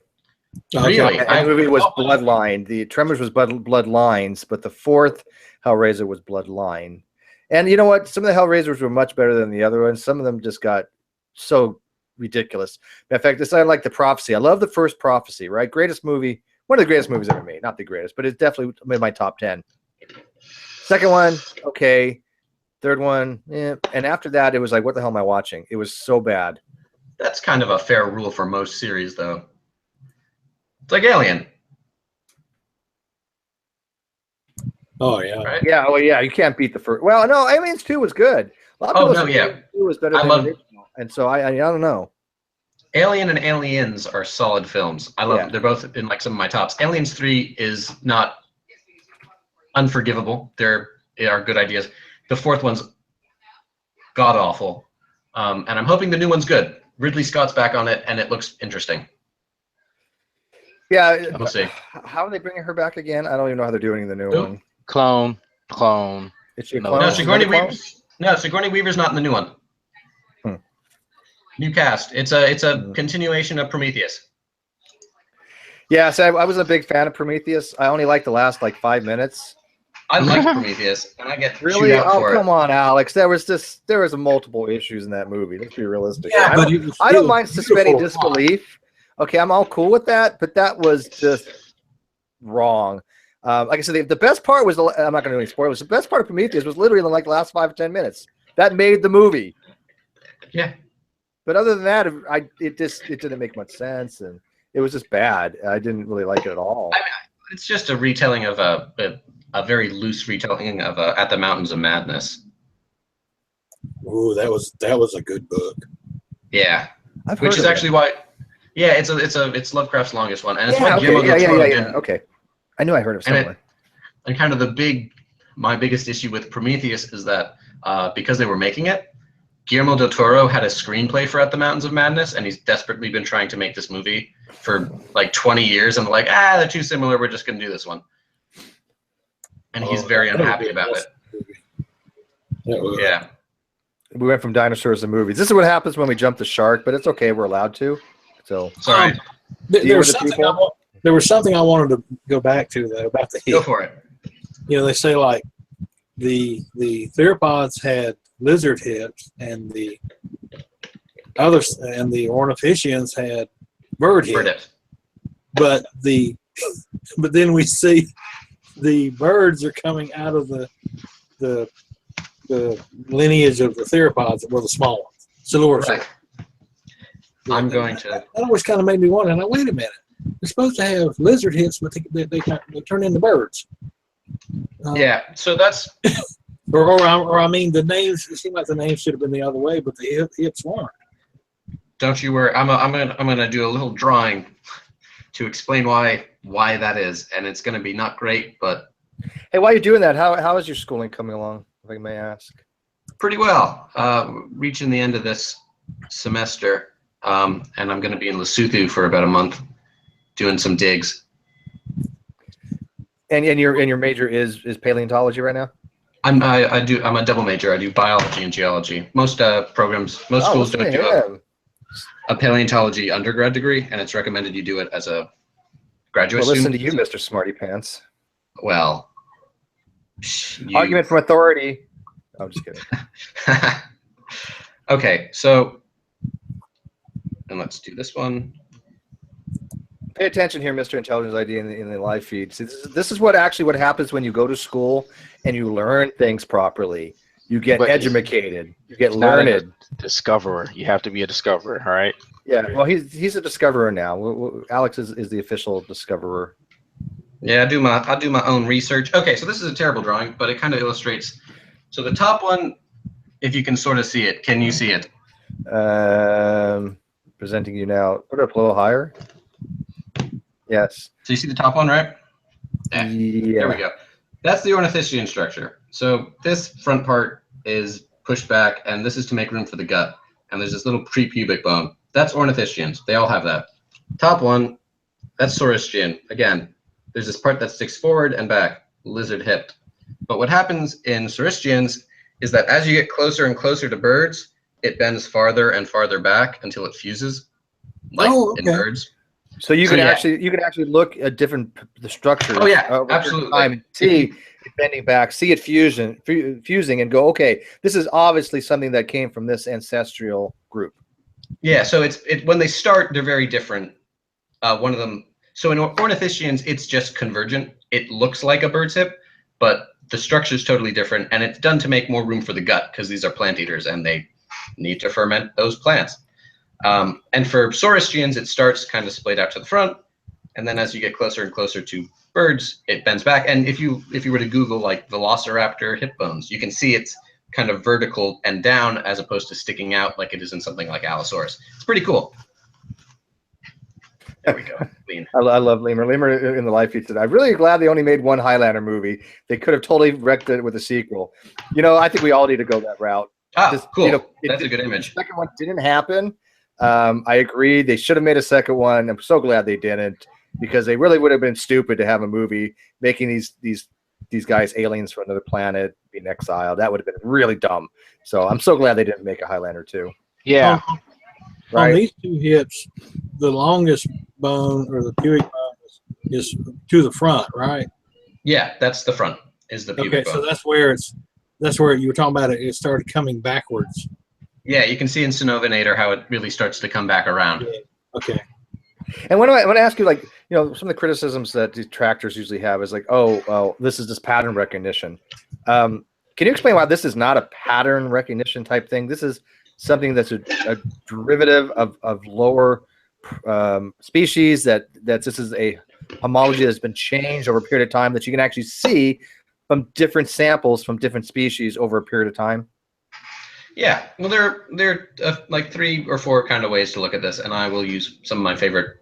Really? And the movie was Bloodline. The Tremors was Bloodlines, but the 4th Hellraiser was Bloodline. And you know what? Some of the Hellraisers were much better than the other ones. Some of them just got so ridiculous. In fact, this I like the Prophecy. I love the first Prophecy. Right, greatest movie. One of the greatest movies ever made. Not the greatest, but it's definitely in my top 10. Second one, okay. Third one, yeah. And after that, it was like, what the hell am I watching? It was so bad. That's kind of a fair rule for most series, though. It's like Alien. Oh yeah. Right? Yeah. Oh yeah. You can't beat the first. Well, no. Aliens 2 was good. A lot of people say Aliens 2 was better than the original, and so I don't know. Alien and Aliens are solid films. I love them. They're both in like some of my tops. Aliens 3 is not unforgivable. They are good ideas. The fourth one's god awful, and I'm hoping the new one's good. Ridley Scott's back on it, and it looks interesting. Yeah, we'll see. How are they bringing her back again? I don't even know how they're doing the new one. Clone. Is she a clone? No, Sigourney Weaver's not in the new one. New cast. It's a continuation of Prometheus. Yeah, so I was a big fan of Prometheus. I only liked the last like 5 minutes. I like Prometheus, and I get really. Chewed out for come on, Alex. There was multiple issues in that movie. Let's be realistic. Yeah, I don't mind suspending disbelief. Okay, I'm all cool with that, but that was just wrong. Like I said, the best part was I'm not going to do any spoilers. The best part of Prometheus was literally like the last 5 or 10 minutes. That made the movie. Yeah. But other than that, it didn't make much sense, and it was just bad. I didn't really like it at all. I mean, it's just a retelling of a very loose retelling of At the Mountains of Madness. Ooh, that was a good book. Yeah, which is actually why. Yeah, it's Lovecraft's longest one, and it's why Guillermo del Toro didn't. Okay, I knew I heard of somewhere. And kind of my biggest issue with Prometheus is that because they were making it, Guillermo del Toro had a screenplay for At the Mountains of Madness, and he's desperately been trying to make this movie for like 20 years, and like, they're too similar, we're just going to do this one. And he's very unhappy about it. Yeah. We went from dinosaurs to movies. This is what happens when we jump the shark, but it's okay, we're allowed to. So sorry. There was something I wanted to go back to though about the hip. Go for it. You know, they say like the theropods had lizard hips, and the others and the ornithischians had bird hips. But then we see the birds are coming out of the lineage of the theropods that were the small ones. Coelurosaurs. Right. I'm going to. That always kind of made me wonder. Now wait a minute. They're supposed to have lizard hips, but they turn into birds. Yeah. So that's. Or I mean, the names. It seemed like the names should have been the other way, but the hips weren't. Don't you worry. I'm gonna do a little drawing to explain why that is, and it's gonna be not great, but. Hey, while you're doing that, how is your schooling coming along, if I may ask? Pretty well. Reaching the end of this semester, and I'm gonna be in Lesotho for about a month, doing some digs. And your major is paleontology right now? I'm a double major. I do biology and geology. Most schools don't do a paleontology undergrad degree, and it's recommended you do it as a graduate student. Listen to you, Mr. Smarty Pants. Well, argument from authority. I'm just kidding. Okay, so and let's do this one. Pay attention here, Mr. Intelligence ID, in the live feed. See, this is what happens when you go to school and you learn things properly. You get educated. You get learned. Discoverer. You have to be a discoverer, all right? Yeah. Well, he's a discoverer now. Alex is the official discoverer. Yeah, I do my own research. Okay, so this is a terrible drawing, but it kind of illustrates. So the top one, if you can sort of see it, can you see it? Presenting you now. Put it up a little higher. Yes. So you see the top one, right? Yeah. There we go. That's the ornithischian structure. So this front part is pushed back, and this is to make room for the gut. And there's this little prepubic bone. That's ornithischians. They all have that. Top one, that's saurischian. Again, there's this part that sticks forward and back, lizard-hipped. But what happens in saurischians is that as you get closer and closer to birds, it bends farther and farther back until it fuses, like in birds. So you can actually look at the structures. Oh yeah, absolutely. Time and see it bending back, see it fusing, and go, okay, this is obviously something that came from this ancestral group. Yeah. So when they start, they're very different. One of them. So in ornithischians, it's just convergent. It looks like a bird's hip, but the structure is totally different, and it's done to make more room for the gut because these are plant eaters and they need to ferment those plants. And for saurischians, it starts kind of splayed out to the front, and then as you get closer and closer to birds, it bends back. And if you were to Google like velociraptor hip bones, you can see it's kind of vertical and down as opposed to sticking out like it is in something like Allosaurus. It's pretty cool. There we go. Lean. I love Lemur. Lemur in the live feed said, "I'm really glad they only made one Highlander movie. They could have totally wrecked it with a sequel." You know, I think we all need to go that route. Cool. You know, that's a good image. The second one didn't happen. I agree. They should have made a second one. I'm so glad they didn't, because they really would have been stupid to have a movie making these guys aliens from another planet being exiled. That would have been really dumb. So I'm so glad they didn't make a Highlander 2. Yeah. On these two hips, the longest bone or the pubic bone is to the front, right? Yeah, that's the front. Is the pubic bone. So that's where you were talking about it started coming backwards. Yeah, you can see in Synovenator how it really starts to come back around. Yeah. Okay. And when I want to ask you, like, you know, some of the criticisms that detractors usually have is like, oh, this is just pattern recognition. Can you explain why this is not a pattern recognition type thing? This is something that's a derivative of lower species, that this is a homology that's been changed over a period of time that you can actually see from different samples from different species over a period of time. Yeah, well, there are like 3 or 4 kind of ways to look at this, and I will use some of my favorite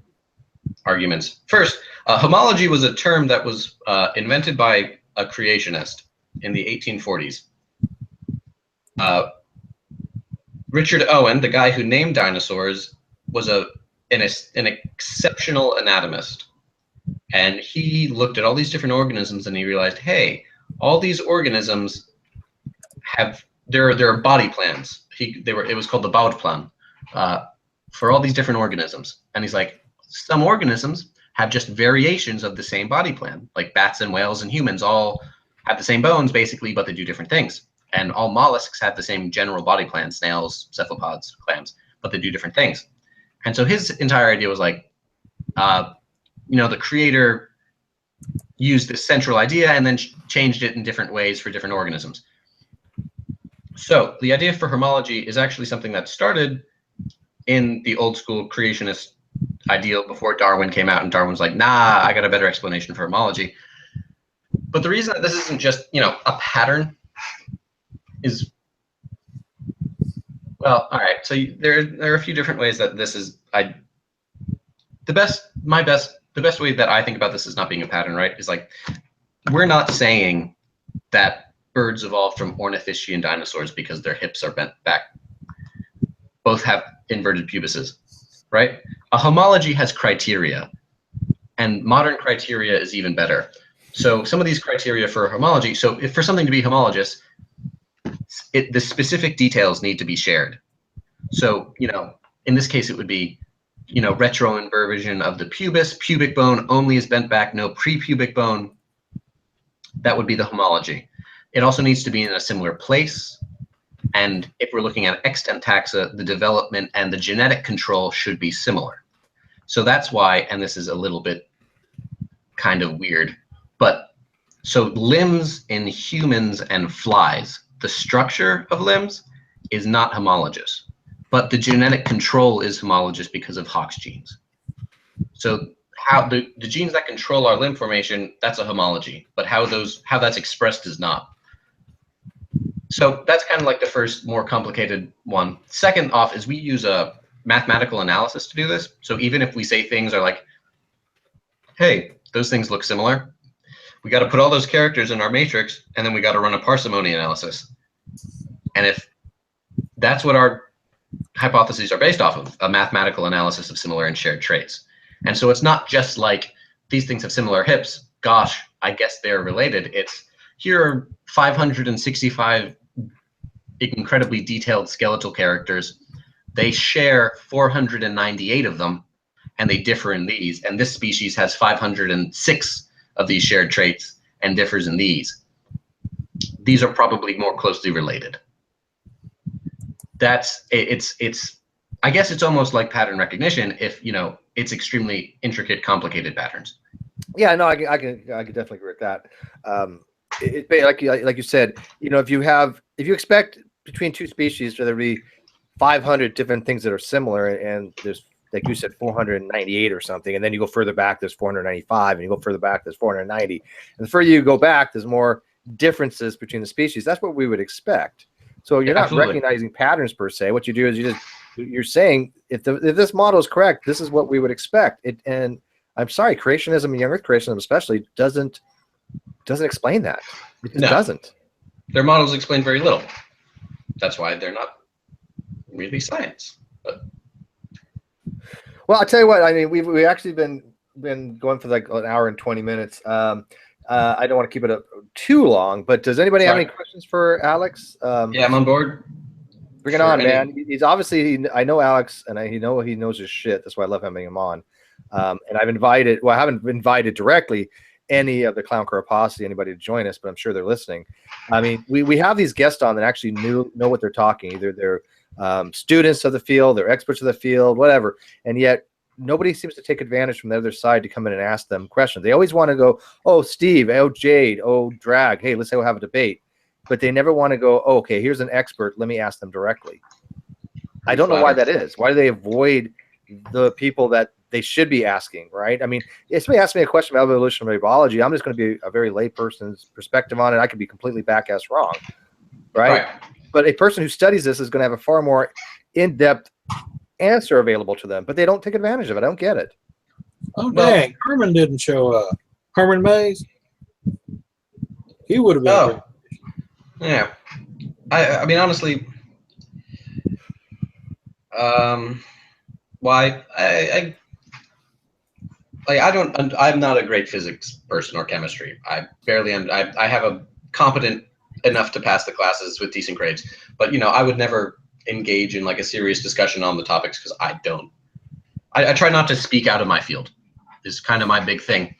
arguments. First, homology was a term that was invented by a creationist in the 1840s. Richard Owen, the guy who named dinosaurs, was an exceptional anatomist. And he looked at all these different organisms and he realized, hey, all these organisms have there are body plans. It was called the Bautplan for all these different organisms. And he's like, some organisms have just variations of the same body plan, like bats and whales and humans all have the same bones basically, but they do different things. And all mollusks have the same general body plan, snails, cephalopods, clams, but they do different things. And so his entire idea was like, you know, the creator used this central idea and then changed it in different ways for different organisms. So the idea for homology is actually something that started in the old school creationist ideal before Darwin came out, and Darwin's like, nah, I got a better explanation for homology. But the reason that this isn't just, you know, a pattern is, well, all right. So there are a few different ways that this is. The best way that I think about this as not being a pattern, right, is like, we're not saying that birds evolved from ornithischian dinosaurs because their hips are bent back. Both have inverted pubises, right? A homology has criteria, and modern criteria is even better. So some of these criteria for homology, so if for something to be homologous, the specific details need to be shared. So, you know, in this case, it would be, you know, retroinversion of the pubis, pubic bone only is bent back, no prepubic bone. That would be the homology. It also needs to be in a similar place. And if we're looking at extant taxa, the development and the genetic control should be similar. So that's why, and this is a little bit kind of weird, but so limbs in humans and flies, the structure of limbs is not homologous, but the genetic control is homologous because of Hox genes. So how the genes that control our limb formation, that's a homology, but how that's expressed is not. So that's kind of like the first more complicated one. Second off is we use a mathematical analysis to do this. So even if we say things are like, hey, those things look similar, we got to put all those characters in our matrix, and then we got to run a parsimony analysis. And if that's what our hypotheses are based off of, a mathematical analysis of similar and shared traits. And so it's not just like these things have similar hips, gosh, I guess they're related. It's here are 565 incredibly detailed skeletal characters. They share 498 of them, and they differ in these. And this species has 506 of these shared traits and differs in these. These are probably more closely related. It's I guess it's almost like pattern recognition if, you know, it's extremely intricate, complicated patterns. Yeah, no, I can definitely agree with that. Like you said, you know, if you expect between two species there to be 500 different things that are similar, and there's like you said, 498 or something, and then you go further back, there's 495, and you go further back, there's 490. And the further you go back, there's more differences between the species. That's what we would expect. So you're not recognizing patterns per se. What you do is you're saying if this model is correct, this is what we would expect. And I'm sorry, creationism and young Earth creationism especially doesn't explain that. It just doesn't. Their models explain very little. That's why they're not really science. But well, I'll tell you what. I mean, we've actually been going for like an hour and 20 minutes. I don't want to keep it up too long, but does anybody have any questions for Alex? Yeah, I'm on board. Bring it on, man. He's obviously, I know Alex, and he knows his shit. That's why I love having him on. And I haven't invited directly any of the Clown Car posse, anybody to join us, but I'm sure they're listening. I mean, we have these guests on that actually know what they're talking. Either they're students of the field, they're experts of the field, whatever. And yet nobody seems to take advantage from the other side to come in and ask them questions. They always want to go, oh, Steve, oh, Jade, oh, Drag, hey, let's have a debate. But they never want to go, oh, okay, here's an expert, let me ask them directly. I don't know why that is. Why do they avoid the people that they should be asking, right? I mean, if somebody asks me a question about evolutionary biology, I'm just going to be a very lay person's perspective on it. I could be completely back-ass wrong, right? But a person who studies this is going to have a far more in-depth answer available to them, but they don't take advantage of it. I don't get it. Oh, dang. Herman didn't show up. Herman Mays? He would have been. Oh. Yeah. I mean, honestly, why? I'm not a great physics person or chemistry. I barely am. I have a competent enough to pass the classes with decent grades, but I would never engage in like a serious discussion on the topics because I don't. I try not to speak out of my field. Is kind of my big thing.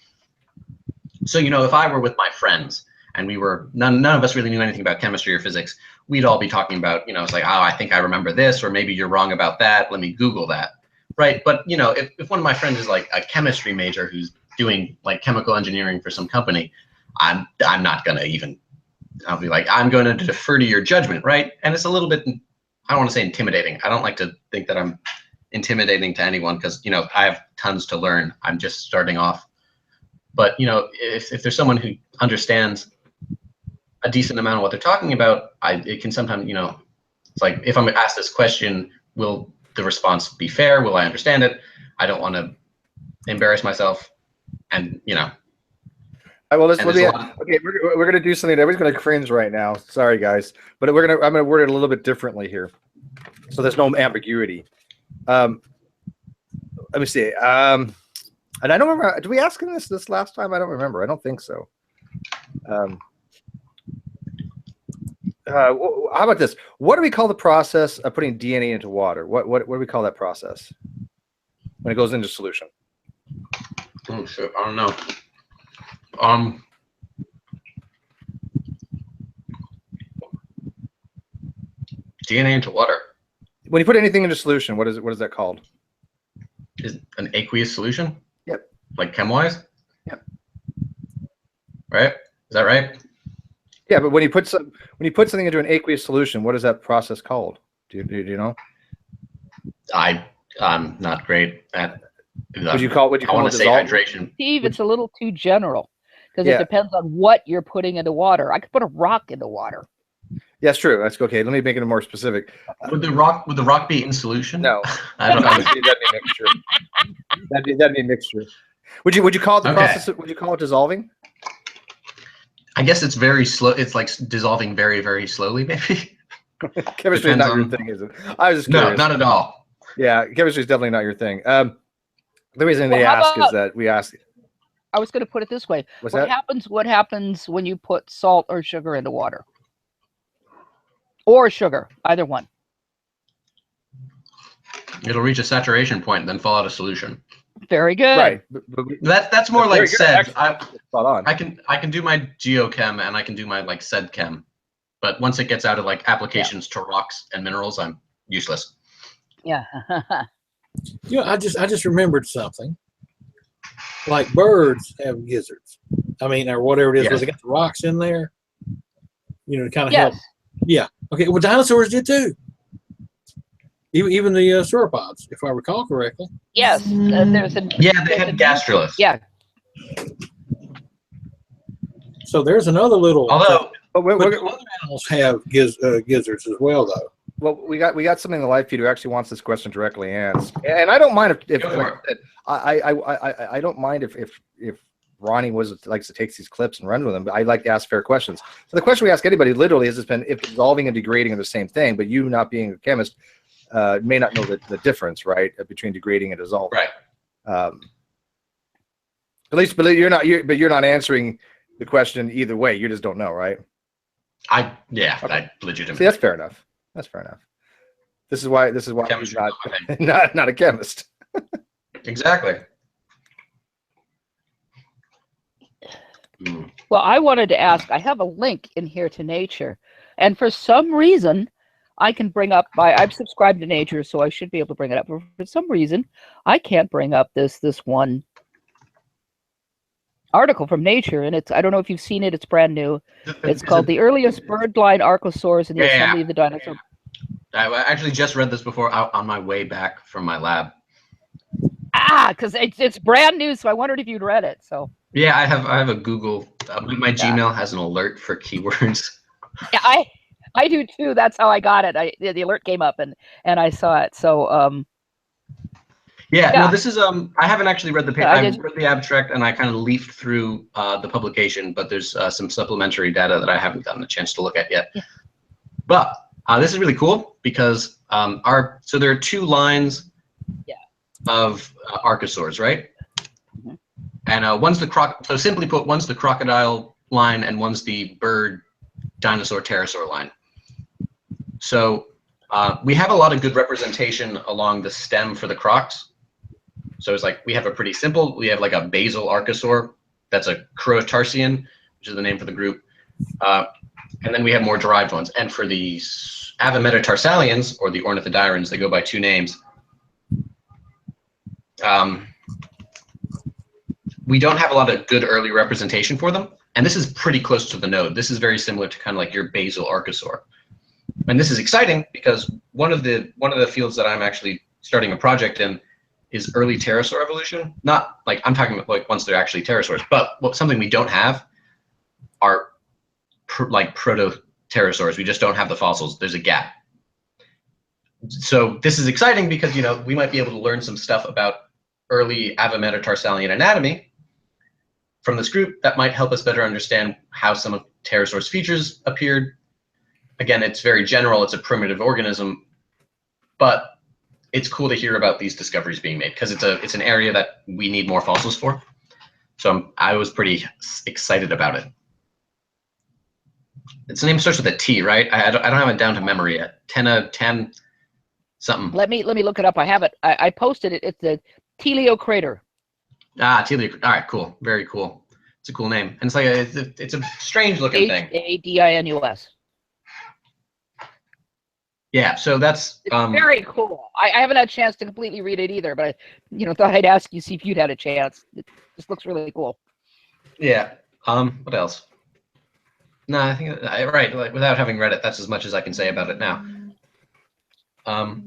So if I were with my friends and we were none of us really knew anything about chemistry or physics, we'd all be talking about it's like, oh, I think I remember this, or maybe you're wrong about that. Let me Google that. Right. But, if one of my friends is like a chemistry major who's doing like chemical engineering for some company, I'm not going to even, I'll be like, I'm going to defer to your judgment. Right. And it's a little bit, I don't want to say intimidating. I don't like to think that I'm intimidating to anyone because, I have tons to learn. I'm just starting off. But, if there's someone who understands a decent amount of what they're talking about, it can sometimes, it's like if I'm asked this question, will the response be fair? Will I understand it? I don't want to embarrass myself, and All right, well, okay, we're going to do something. Everybody's going to cringe right now. Sorry, guys, but I'm going to word it a little bit differently here, so there's no ambiguity. Let me see. And I don't remember. Did we ask him this last time? I don't remember. I don't think so. How about this? What do we call the process of putting DNA into water? What do we call that process when it goes into solution? Oh shit! I don't know. DNA into water. When you put anything into solution, what is that called? Is an aqueous solution? Yep. Like chem-wise? Yep. Right? Is that right? Yeah, but when you put something into an aqueous solution, what is that process called? Do you know? I'm not great at. Would you call I want to say hydration. Steve, it's a little too general because it depends on what you're putting into water. I could put a rock into water. Yeah, that's true. That's okay. Let me make it more specific. Would the rock be in solution? No. I don't know. That'd be a mixture. That'd be a mixture. Would you call it the process? Would you call it dissolving? I guess it's very slow. It's like dissolving very, very slowly, maybe. Chemistry is not your thing, is it? I was just curious. No, not at all. Yeah, chemistry is definitely not your thing. The reason they ask is that we ask. I was going to put it this way. What happens when you put salt or sugar into water? Or sugar, either one. It'll reach a saturation point and then fall out of solution. Very good. Right. That's more like SED. I can do my geochem and I can do my like SED chem, but once it gets out of like applications to rocks and minerals, I'm useless. Yeah. I just remembered something. Like birds have gizzards. I mean, or whatever it is, where they got the rocks in there. To kind of help. Yeah. Okay. Well, dinosaurs did too. Even the sauropods, if I recall correctly. Yes, there's a Yeah, they had gastroliths. yeah. So there's another little. Although, But other animals have gizzards as well, though. well, we got something in the live feed who actually wants this question directly asked, and I don't mind if Go for it. I don't mind if Ronnie likes to take these clips and run with them, but I like to ask fair questions. So the question we ask anybody literally has been if dissolving and degrading are the same thing, but you not being a chemist may not know the difference, right, between degrading and dissolving. right. But you're not answering the question either way. You just don't know, right? Okay. See, Legitimately. that's fair enough. That's fair enough. This is why he's not a chemist. Exactly. Well, I wanted to ask, I have a link in here to Nature, and for some reason, I can bring up, I've subscribed to Nature, so I should be able to bring it up. But for some reason, I can't bring up this one article from Nature, and I don't know if you've seen it, it's brand new. It's called The Earliest Bird-Line Archosaurs in the Assembly of the Dinosaur. I actually just read this before out on my way back from my lab. Because it's brand new, so I wondered if you'd read it. So yeah, I have a Google. My Gmail has an alert for keywords. Yeah, I do too. That's how I got it. The alert came up and I saw it. So no, this is I haven't actually read the paper. I I've read the abstract and I kind of leafed through the publication, but there's some supplementary data that I haven't gotten a chance to look at yet. Yeah. But this is really cool because so there are two lines of archosaurs, right? Mm-hmm. And one's so simply put, one's the crocodile line and one's the bird dinosaur pterosaur line. So we have a lot of good representation along the stem for the crocs. So it's like we have we have like a basal archosaur that's a crotarsian, which is the name for the group. And then we have more derived ones. And for the avametatarsallians, or the ornithodyrans, they go by two names. We don't have a lot of good early representation for them. And this is pretty close to the node. This is very similar to kind of like your basal archosaur. And this is exciting because one of the fields that I'm actually starting a project in is early pterosaur evolution. Not like I'm talking about like once they're actually pterosaurs, but something we don't have are like proto-pterosaurs. We just don't have the fossils. There's a gap. So this is exciting because we might be able to learn some stuff about early avametatarsallian anatomy from this group that might help us better understand how some of pterosaurs' features appeared. Again, it's very general. It's a primitive organism, but it's cool to hear about these discoveries being made because it's an area that we need more fossils for. So I was pretty excited about it. Its name starts with a T, right? I don't have it down to memory yet. 10 something. let me look it up. I have it. I posted it. It's the Telio crater. Telio. All right, cool. Very cool. It's a cool name, and it's like it's a strange looking thing. Hadinus. Yeah, so that's very cool. I haven't had a chance to completely read it either, but I thought I'd ask you, see if you'd had a chance. It just looks really cool. Yeah. What else? No, I think right. Like without having read it, that's as much as I can say about it now.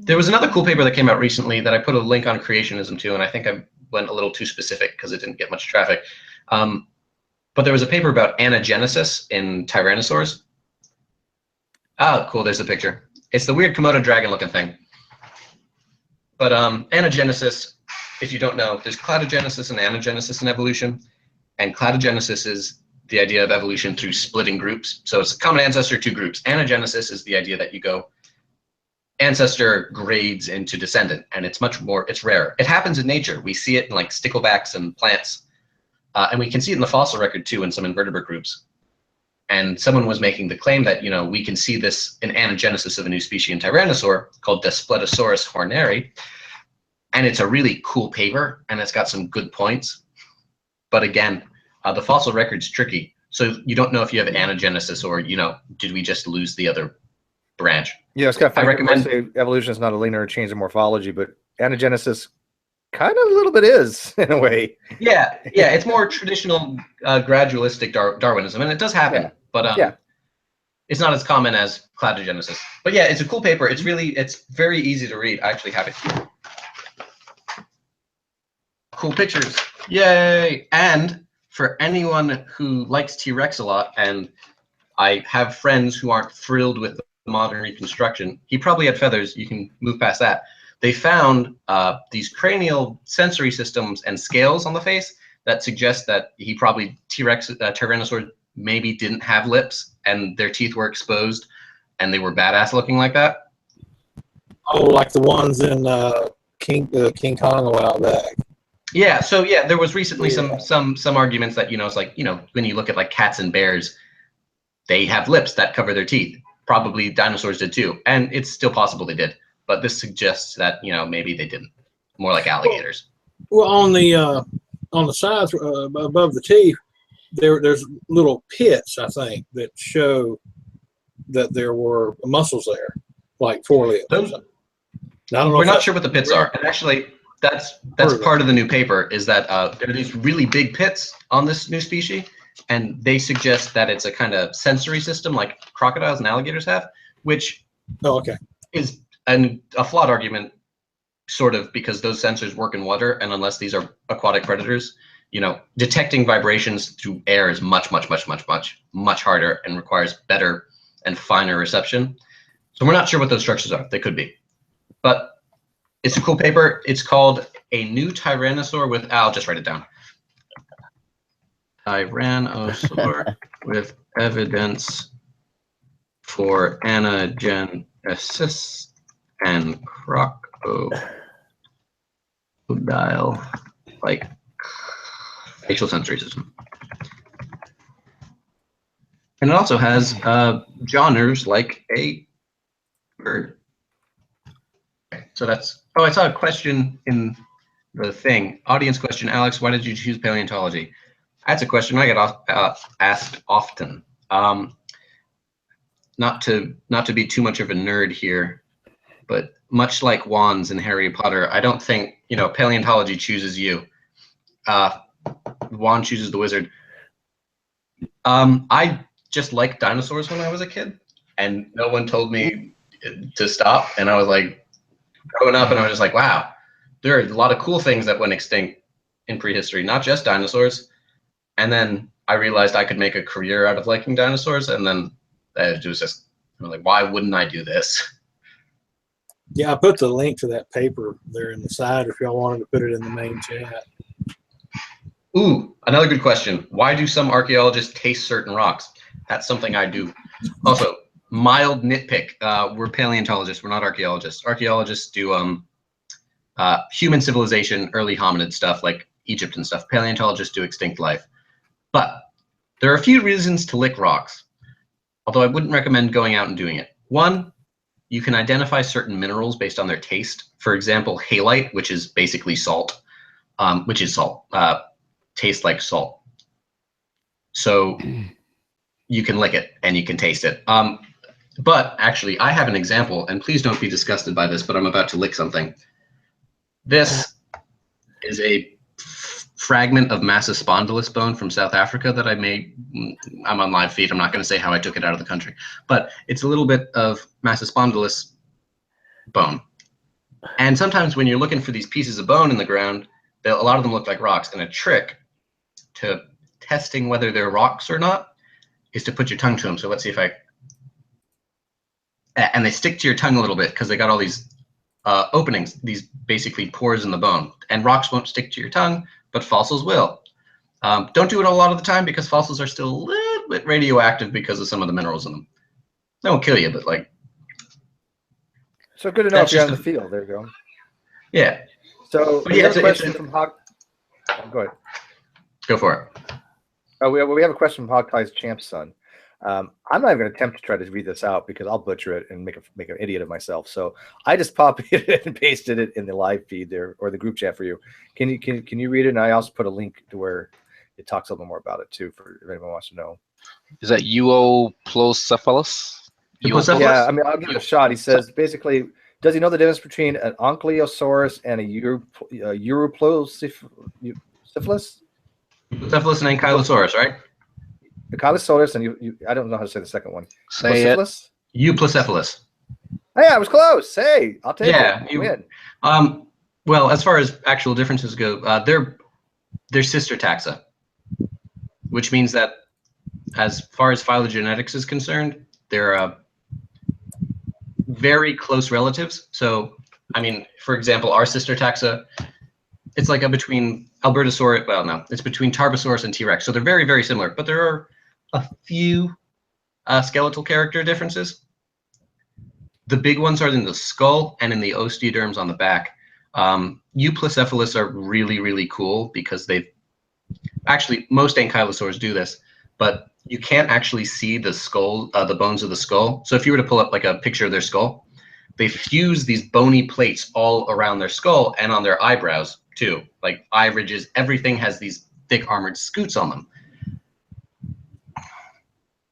There was another cool paper that came out recently that I put a link on creationism to, and I think I went a little too specific because it didn't get much traffic. But there was a paper about anagenesis in tyrannosaurs. Oh, cool. There's the picture. It's the weird Komodo dragon looking thing. But anagenesis, if you don't know, there's cladogenesis and anagenesis in evolution. And cladogenesis is the idea of evolution through splitting groups. So it's a common ancestor, two groups. Anagenesis is the idea that you go ancestor grades into descendant, and it's rare. It happens in nature. We see it in like sticklebacks and plants. And we can see it in the fossil record too in some invertebrate groups. And someone was making the claim that, we can see this in anagenesis of a new species in Tyrannosaur called Daspletosaurus horneri. And it's a really cool paper, and it's got some good points. But again, the fossil record's tricky. So you don't know if you have anagenesis or, did we just lose the other branch? Yeah, it's kind of funny. I recommend say evolution is not a linear change in morphology, but anagenesis kind of a little bit is in a way. Yeah, it's more traditional gradualistic Darwinism, and it does happen. Yeah. But it's not as common as cladogenesis. But yeah, it's a cool paper. It's very easy to read. I actually have it here. Cool pictures. Yay! And for anyone who likes T-Rex a lot, and I have friends who aren't thrilled with the modern reconstruction, he probably had feathers. You can move past that. They found these cranial sensory systems and scales on the face that suggest that he probably Tyrannosaur maybe didn't have lips and their teeth were exposed and they were badass looking like that. Oh, like the ones in King Kong a while back. Yeah, so yeah, there was recently some arguments that, it's like, when you look at like cats and bears, they have lips that cover their teeth. Probably dinosaurs did too, and it's still possible they did. But this suggests that, maybe they didn't. More like alligators. Well, on the sides above the teeth, there's little pits, I think, that show that there were muscles there, like forelids. We're not sure what the pits are. And actually, that's part of the new paper, is that there are these really big pits on this new species, and they suggest that it's a kind of sensory system like crocodiles and alligators have, which is a flawed argument, sort of, because those sensors work in water, and unless these are aquatic predators, detecting vibrations through air is much harder and requires better and finer reception. So we're not sure what those structures are. They could be. But it's a cool paper. It's called A New Tyrannosaur with, I'll just write it down. Tyrannosaur with Evidence for Anagenesis and Crocodile, like facial sensory system. And it also has genres like a bird. So that's, I saw a question in the thing. Audience question, Alex, why did you choose paleontology? That's a question I get asked often. Not to be too much of a nerd here, but much like wands in Harry Potter, I don't think, paleontology chooses you. Wand chooses the wizard. I just liked dinosaurs when I was a kid, and no one told me to stop. And I was like, growing up, and I was just like, wow, there are a lot of cool things that went extinct in prehistory, not just dinosaurs. And then I realized I could make a career out of liking dinosaurs, and then it was just, I'm like, why wouldn't I do this? Yeah, I put the link to that paper there in the side if y'all wanted to put it in the main chat. Ooh, another good question. Why do some archaeologists taste certain rocks? That's something I do. Also, mild nitpick. We're paleontologists. We're not archaeologists. Archaeologists do human civilization, early hominid stuff like Egypt and stuff. Paleontologists do extinct life. But there are a few reasons to lick rocks, although I wouldn't recommend going out and doing it. One, you can identify certain minerals based on their taste. For example, halite, which is basically salt, tastes like salt. So you can lick it and you can taste it. But actually, I have an example, and please don't be disgusted by this, but I'm about to lick something. This is a fragment of Massospondylus bone from South Africa that I made. I'm on live feed. I'm not going to say how I took it out of the country, but it's a little bit of Massospondylus bone. And sometimes when you're looking for these pieces of bone in the ground, a lot of them look like rocks. And a trick to testing whether they're rocks or not is to put your tongue to them. So let's see if and they stick to your tongue a little bit because they got all these openings, these basically pores in the bone. And rocks won't stick to your tongue, but fossils will. Don't do it a lot of the time because fossils are still a little bit radioactive because of some of the minerals in them. They won't kill you, but like. So good to know if you're out in the field. There you go. Yeah. So we have a question from Hog. Go ahead. Go for it. We have a question from Hogtie's Champ's son. I'm not even going to attempt to try to read this out because I'll butcher it and make an idiot of myself. So I just copied it and pasted it in the live feed there or the group chat for you. Can you read it? And I also put a link to where it talks a little more about it too, for if anyone wants to know. Is that Uoplocephalus? Yeah, I mean, I'll give it a shot. He says basically, does he know the difference between an Ankylosaurus and a Uoplocephalus? Cephalus and Ankylosaurus, right? Ankylosaurus, and I don't know how to say the second one. Say it. Euplocephalus. Hey, I was close. Hey, I'll take it. You win. Well, as far as actual differences go, they're sister taxa, which means that as far as phylogenetics is concerned, they're very close relatives. So, I mean, for example, our sister taxa, it's like between Albertosaurus. Well, no, it's between Tarbosaurus and T-Rex. So they're very, very similar, but there are a few skeletal character differences. The big ones are in the skull and in the osteoderms on the back. Euplocephalus are really, really cool because actually, most ankylosaurs do this, but you can't actually see the skull, the bones of the skull. So if you were to pull up like a picture of their skull, they fuse these bony plates all around their skull and on their eyebrows too. Like eye ridges, everything has these thick armored scutes on them.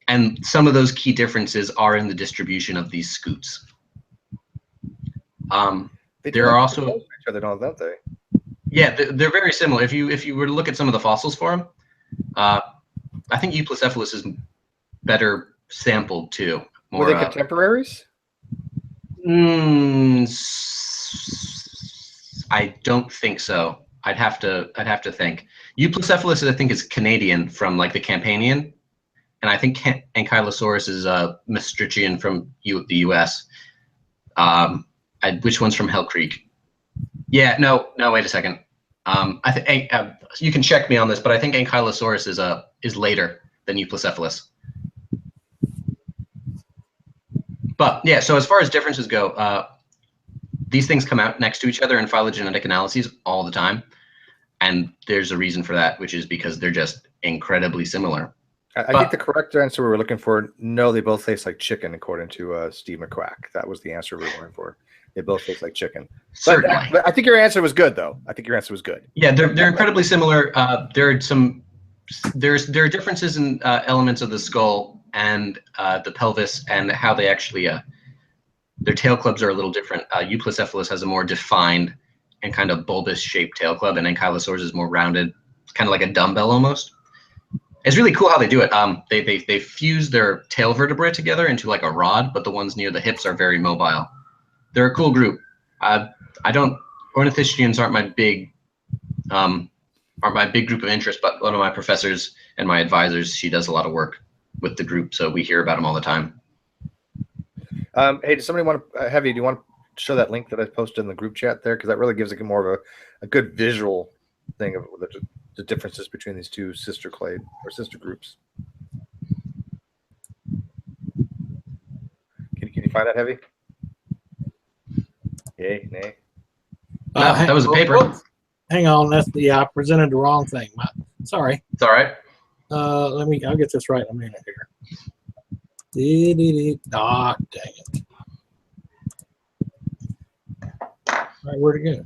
And some of those key differences are in the distribution of these scutes. There are also each other, don't they? Yeah, they're very similar. If you were to look at some of the fossils for them, I think Euplocephalus is better sampled too. Were they contemporaries? I don't think so. I'd have to think. Euplocephalus, I think, is Canadian from like the Campanian, and I think Ankylosaurus is Maastrichtian from the U.S. Which one's from Hell Creek? Yeah, no, wait a second. I think you can check me on this, but I think Ankylosaurus is later than Euplocephalus. But yeah, so as far as differences go, these things come out next to each other in phylogenetic analyses all the time, and there's a reason for that, which is because they're just incredibly similar. I think the correct answer we were looking for, no, they both taste like chicken, according to Steve McQuack. That was the answer we were going for. They both taste like chicken. Certainly. But I think your answer was good, though. I think your answer was good. Yeah, they're incredibly similar. There are differences in elements of the skull and the pelvis and how they actually their tail clubs are a little different. Euplocephalus has a more defined and kind of bulbous shaped tail club, and Ankylosaurus is more rounded, kind of like a dumbbell almost. It's really cool how they do it. They fuse their tail vertebrae together into like a rod, but the ones near the hips are very mobile. They're a cool group. Ornithischians aren't my big group of interest, but one of my professors and my advisors, she does a lot of work with the group, so we hear about them all the time. Hey, does somebody want to, Heavy, do you want to show that link that I posted in the group chat there? Because that really gives it more of a good visual thing of the differences between these two sister clade or sister groups. Can you find that, Heavy? Yay, nay. That was a paper. Hang on, I presented the wrong thing. Sorry. It's all right. I'll get this right in a minute here. Ah, dang it. All right, where'd it go?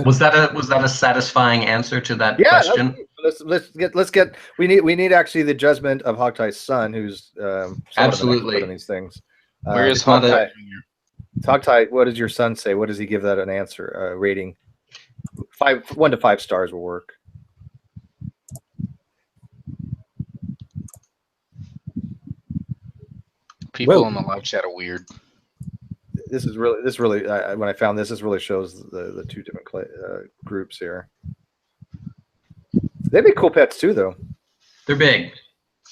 Was that a satisfying answer to that question? Let's get. We need actually the judgment of Hogtie's son, who's absolutely on these things. Where is Hogtie? Hogtie, what does your son say? What does he give that an answer rating? 1 to 5 stars will work. People in the live chat are weird. This really when I found this really shows the two different groups here. They'd be cool pets too, though. They're big.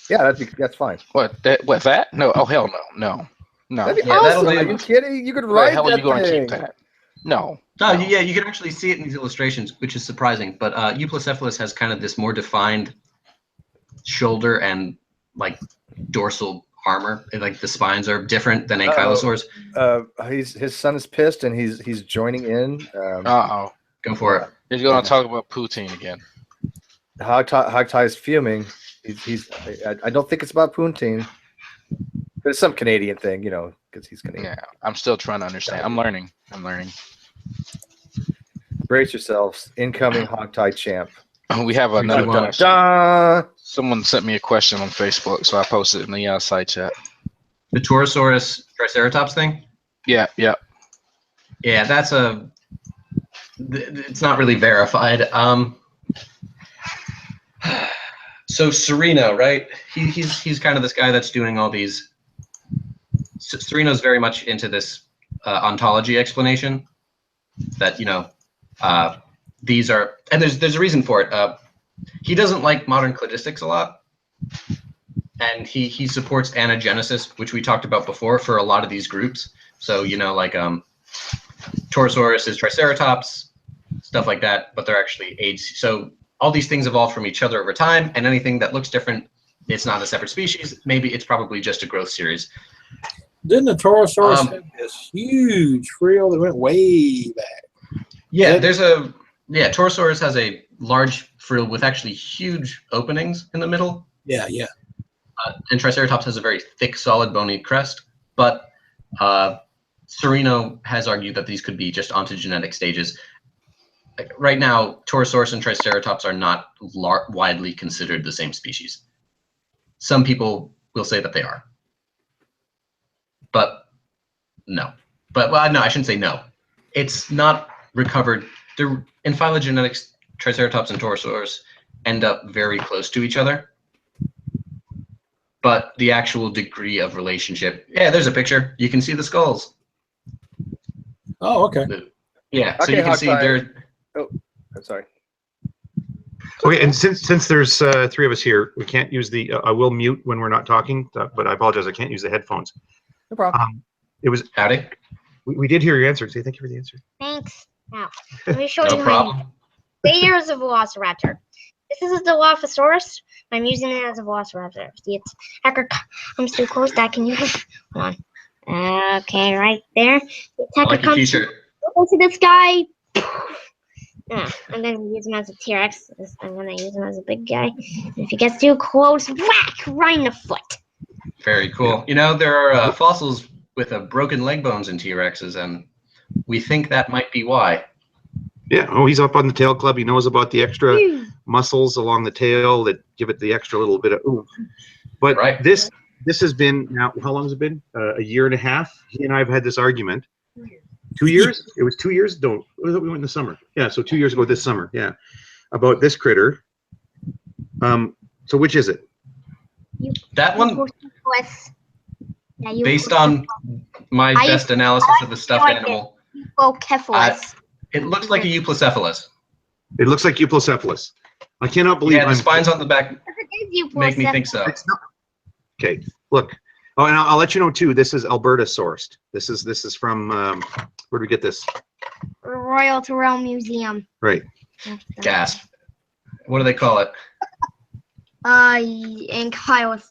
Yeah, that's fine. What that? No. Oh hell no. That'd be awesome. Are you kidding? You could write that. How are you going to keep that? No. Yeah, you can actually see it in these illustrations, which is surprising. But Euplocephalus has kind of this more defined shoulder and like dorsal armor. Like the spines are different than Ankylosaurs. His son is pissed and he's joining in. Go for it. He's going to talk about poutine again. Hogtie is fuming. I don't think it's about poutine. But it's some Canadian thing, because he's Canadian. Yeah, I'm still trying to understand. I'm learning. Brace yourselves. Incoming Hogtie champ. We have another question. Someone sent me a question on Facebook, so I posted it in the side chat. The Torosaurus Triceratops thing? Yeah. Yeah, that's it's not really verified. So So Serino, right? He's kind of this guy that's doing all these. Serino's very much into this ontology explanation. That these are, and there's a reason for it. He doesn't like modern cladistics a lot, and he supports anagenesis, which we talked about before for a lot of these groups. So like Torosaurus is Triceratops, stuff like that, but they're actually age. So all these things evolve from each other over time, and anything that looks different, it's not a separate species. Maybe it's probably just a growth series. Didn't the Torosaurus have this huge frill that went way back? Yeah, Torosaurus has a large frill with actually huge openings in the middle. Yeah, yeah. And Triceratops has a very thick, solid, bony crest. But Serino has argued that these could be just ontogenetic stages. Like right now, Torosaurus and Triceratops are not widely considered the same species. Some people will say that they are. But no. But, well, no, I shouldn't say no. It's not recovered. In phylogenetics, Triceratops and Torosaurus end up very close to each other. But the actual degree of relationship, yeah, there's a picture. You can see the skulls. Oh, okay. Yeah, so you can see there. Oh, I'm sorry. Okay, and since there's three of us here, we can't use the. I will mute when we're not talking, but I apologize. I can't use the headphones. No problem. It was howdy. We did hear your answer. Say thank you for the answer. Thanks. Now, let me show No you problem. There's a velociraptor. This is a Dilophosaurus. I'm using it as a velociraptor. See, it's hacker comes too close. That can use. Hold on. Okay, right there. The I like your t-shirt. To this guy. I'm gonna use him as a T-Rex. I'm gonna use him as a big guy. And if he gets too close, whack right in the foot. Very cool. There are fossils with broken leg bones in T-Rexes, and we think that might be why. Yeah. Oh, he's up on the tail club. He knows about the extra muscles along the tail that give it the extra little bit of oomph. But right. This has been now. How long has it been? A year and a half. He and I have had this argument. 2 years? It was 2 years? We went in the summer. Yeah, so 2 years ago this summer. Yeah, about this critter. So which is it? That one. Based on my best analysis of the stuffed animal, it looks like a Euplocephalus. It looks like Euplocephalus. I cannot believe. Yeah, the spines on the back make me think so. Okay, look. Oh, and I'll let you know too. This is Alberta sourced. This is from where do we get this? Royal Tyrrell Museum. Right. Gasp. What do they call it? Ankylosaurus.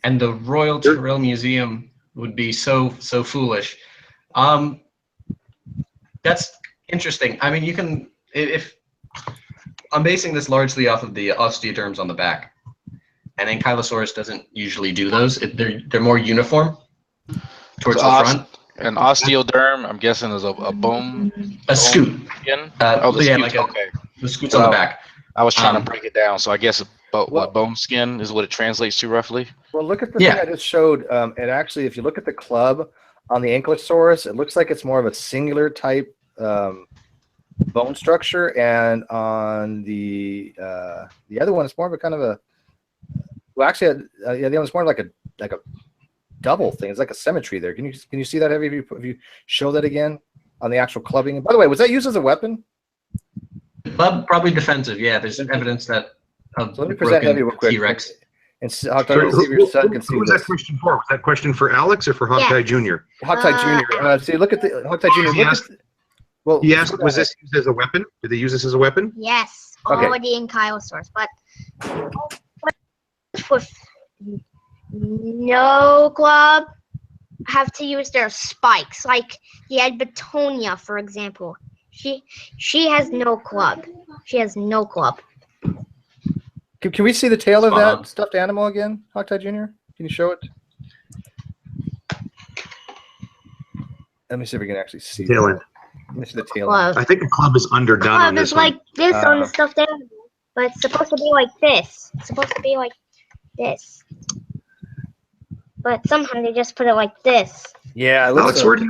And the Royal Tyrrell Museum would be so foolish. That's interesting. I mean, you can if I'm basing this largely off of the osteoderms on the back. And Ankylosaurus doesn't usually do those. They're more uniform towards the front. An osteoderm, I'm guessing, is a bone. A scoot. Skin? The scoot's on the back. I was trying to break it down, so I guess what bone skin is what it translates to roughly. Well, look at the thing I just showed. And actually, if you look at the club on the Ankylosaurus, it looks like it's more of a singular type bone structure, and on the other one, it's more of a kind of a. Well, actually, the other one's more like a double thing. It's like a symmetry there. Can you see that? If you show that again on the actual clubbing? And by the way, was that used as a weapon? Club, probably defensive. Yeah, there's evidence that of so let me present Heavy real quick. T-Rex. And I'll try to see if your son can see who was this. that question for? Was that question for Alex or for Hogtie Jr.? Hogtie Jr. See, look at the Hogtie Jr. He asked, was this used as a weapon? Did they use this as a weapon? Yes, already in Ankylosaurus, but with no club have to use their spikes. Like the Betonia, for example. She has no club. She has no club. Can we see the tail of that stuffed animal again, Hogtie Jr.? Can you show it? Let me see if we can actually see tail end. Let me see the tail end. I think the club is underdone on this one. Club is like this on the stuffed animal, but it's supposed to be like this. It's supposed to be like this. But somehow they just put it like this. Yeah, it looks Alex,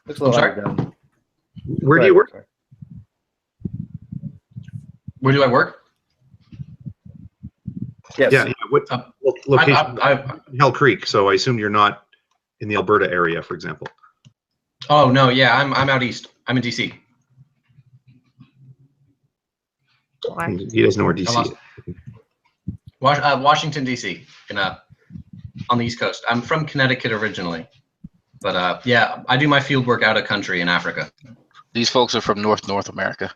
looks a little underdone. Where do you work? Where do I work? Yes. Yeah. What location? Hell Creek. So I assume you're not in the Alberta area, for example. Oh no, yeah, I'm out east. I'm in DC. He doesn't know where DC is. Washington DC, on the East Coast. I'm from Connecticut originally, but yeah, I do my field work out of country in Africa. These folks are from North America.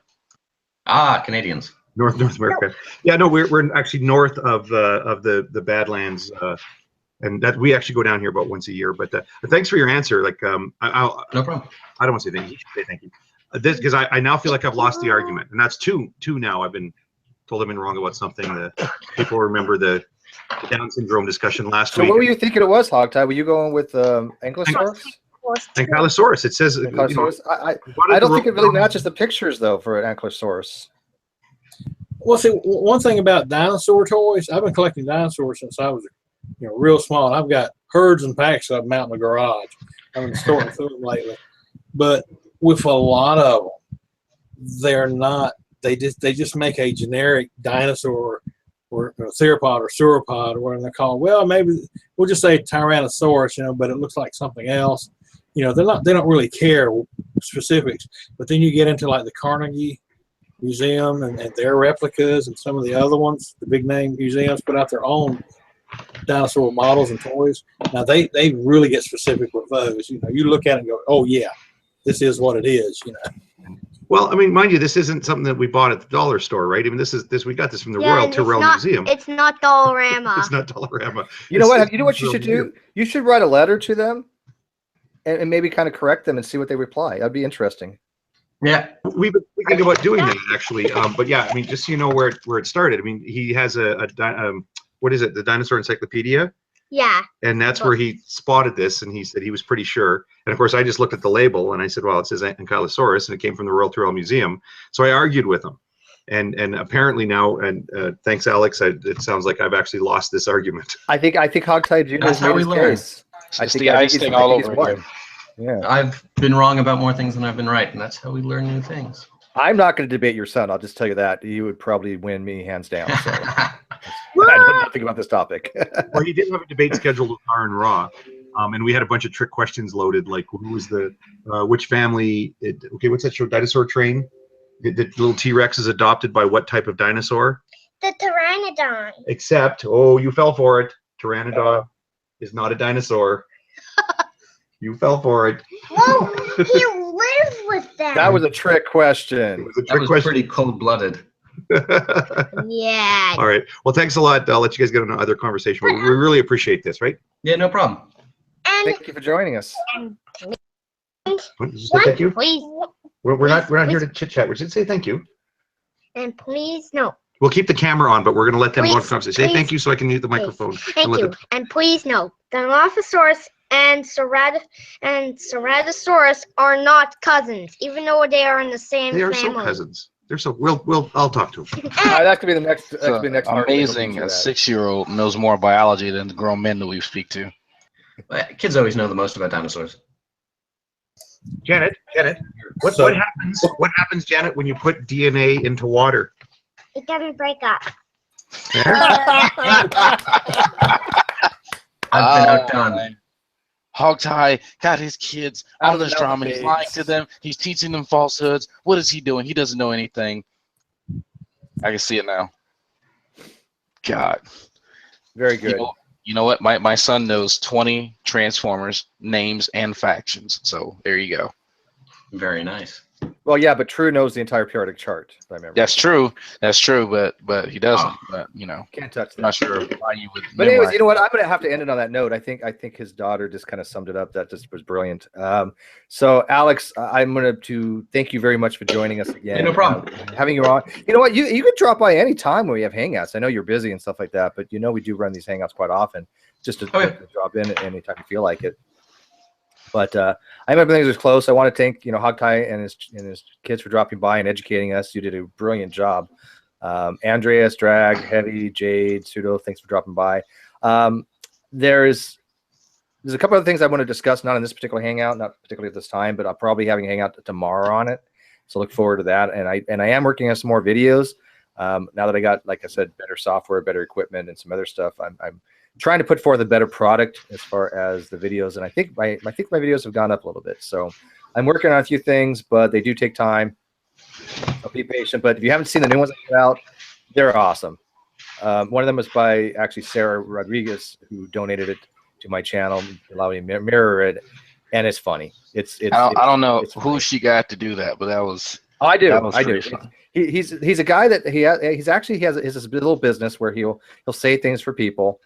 Ah, Canadians. North America. Yeah, no, we're actually north of the Badlands, and that we actually go down here about once a year. But thanks for your answer. Like, no problem. I don't want to say thank you. You should say thank you. This because I now feel like I've lost the argument, and that's two now. I've been told I've been wrong about something. That people remember the Down syndrome discussion last week. So what were you thinking it was, Hogtie? Were you going with Ankylosaurus? Ankylosaurus. It says. Ankylosaurus? I don't think it really matches the pictures though for an Ankylosaurus. Well, see, one thing about dinosaur toys, I've been collecting dinosaurs since I was, real small. And I've got herds and packs of them out in the garage. I've been sorting through them lately. But with a lot of them, they're not. They just make a generic dinosaur or theropod or sauropod or whatever they're called. Well, maybe we'll just say Tyrannosaurus, but it looks like something else. They don't really care specifics. But then you get into like the Carnegie Museum and their replicas, and some of the other ones, the big name museums put out their own dinosaur models and toys. Now they really get specific with those. You look at it and go, oh yeah, this is what it is. Well, I mean, mind you, this isn't something that we bought at the dollar store, right? I mean, we got this from the Royal Tyrrell Museum. It's not Dollarama. It's not Dollarama. You know what you should do? You should write a letter to them and maybe kind of correct them and see what they reply. That'd be interesting. Yeah, we've been thinking about doing that actually. But yeah, I mean, just so you know where it started. I mean, he has what is it? The Dinosaur Encyclopedia. Yeah. And that's where he spotted this, and he said he was pretty sure. And of course, I just looked at the label and I said, well, it says Ankylosaurus, and it came from the Royal Tyrrell Museum. So I argued with him, and apparently now, and thanks, Alex. It sounds like I've actually lost this argument. I think Hogtie Jr. That's how we learn. It's the ice thing all over again. Yeah, I've been wrong about more things than I've been right, and that's how we learn new things. I'm not going to debate your son. I'll just tell you that you would probably win me hands down. So I know nothing about this topic. Well, he did have a debate scheduled with R and Raw, and we had a bunch of trick questions loaded, like who was the which family? What's that show? Dinosaur Train. The little T-Rex is adopted by what type of dinosaur? The Pteranodon. Except, you fell for it. Pteranodon is not a dinosaur. You fell for it. Well, he lives with them. That was a trick question. That was pretty cold-blooded. Yeah. All right. Well, thanks a lot. I'll let you guys get on another conversation. We really appreciate this, right? Yeah, no problem. And Thank you for joining us. What, did you say thank you? Please. We're not here to chit chat. We should say thank you. And please, no. We'll keep the camera on, but we're going to let them go on conversation. Say thank you so I can use the Please. microphone. Thank you. And please, no. Dilophosaurus and Ceratosaurus are not cousins, even though they are in the same family. They are so cousins. They're so. I'll talk to them. That could be the next. That could be next. Amazing. A 6-year-old knows more biology than the grown men that we speak to. Kids always know the most about dinosaurs. Janet, what happens? What happens, Janet, when you put DNA into water? It doesn't break up. I've been outdone. Hogtie got his kids out of this drama. He's lying to them. He's teaching them falsehoods. What is he doing? He doesn't know anything. I can see it now. God. Very good. You know what? My son knows 20 Transformers names and factions. So there you go. Very nice. Well, yeah, but True knows the entire periodic chart. If I remember. That's true. That's true. But he doesn't. But can't touch that. I'm not sure why you would. But anyways, you know what? I'm gonna have to end it on that note. I think his daughter just kind of summed it up. That just was brilliant. So Alex, I'm gonna to thank you very much for joining us again. Hey, no problem. Having you on. You know what? You can drop by any time when we have hangouts. I know you're busy and stuff like that, but we do run these hangouts quite often. Just to drop in anytime you feel like it. But I hope everything was close. I want to thank Hogtie and his kids for dropping by and educating us. You did a brilliant job. Andreas, Drag, Heavy, Jade, Pseudo, thanks for dropping by. There's a couple other things I want to discuss, not in this particular hangout, not particularly at this time, but I'll probably having a hangout tomorrow on it. So look forward to that. And I am working on some more videos. Now that I got, like I said, better software, better equipment, and some other stuff, I'm trying to put forth a better product as far as the videos. And I think my videos have gone up a little bit. So I'm working on a few things, but they do take time. So be patient. But if you haven't seen the new ones I put out, they're awesome. One of them was by actually Sarah Rodriguez, who donated it to my channel, allowing me to mirror it, and it's funny. I don't know who she got to do that, but that was. Oh, I do. That was I do. He's a guy that he has this little business where he'll say things for people.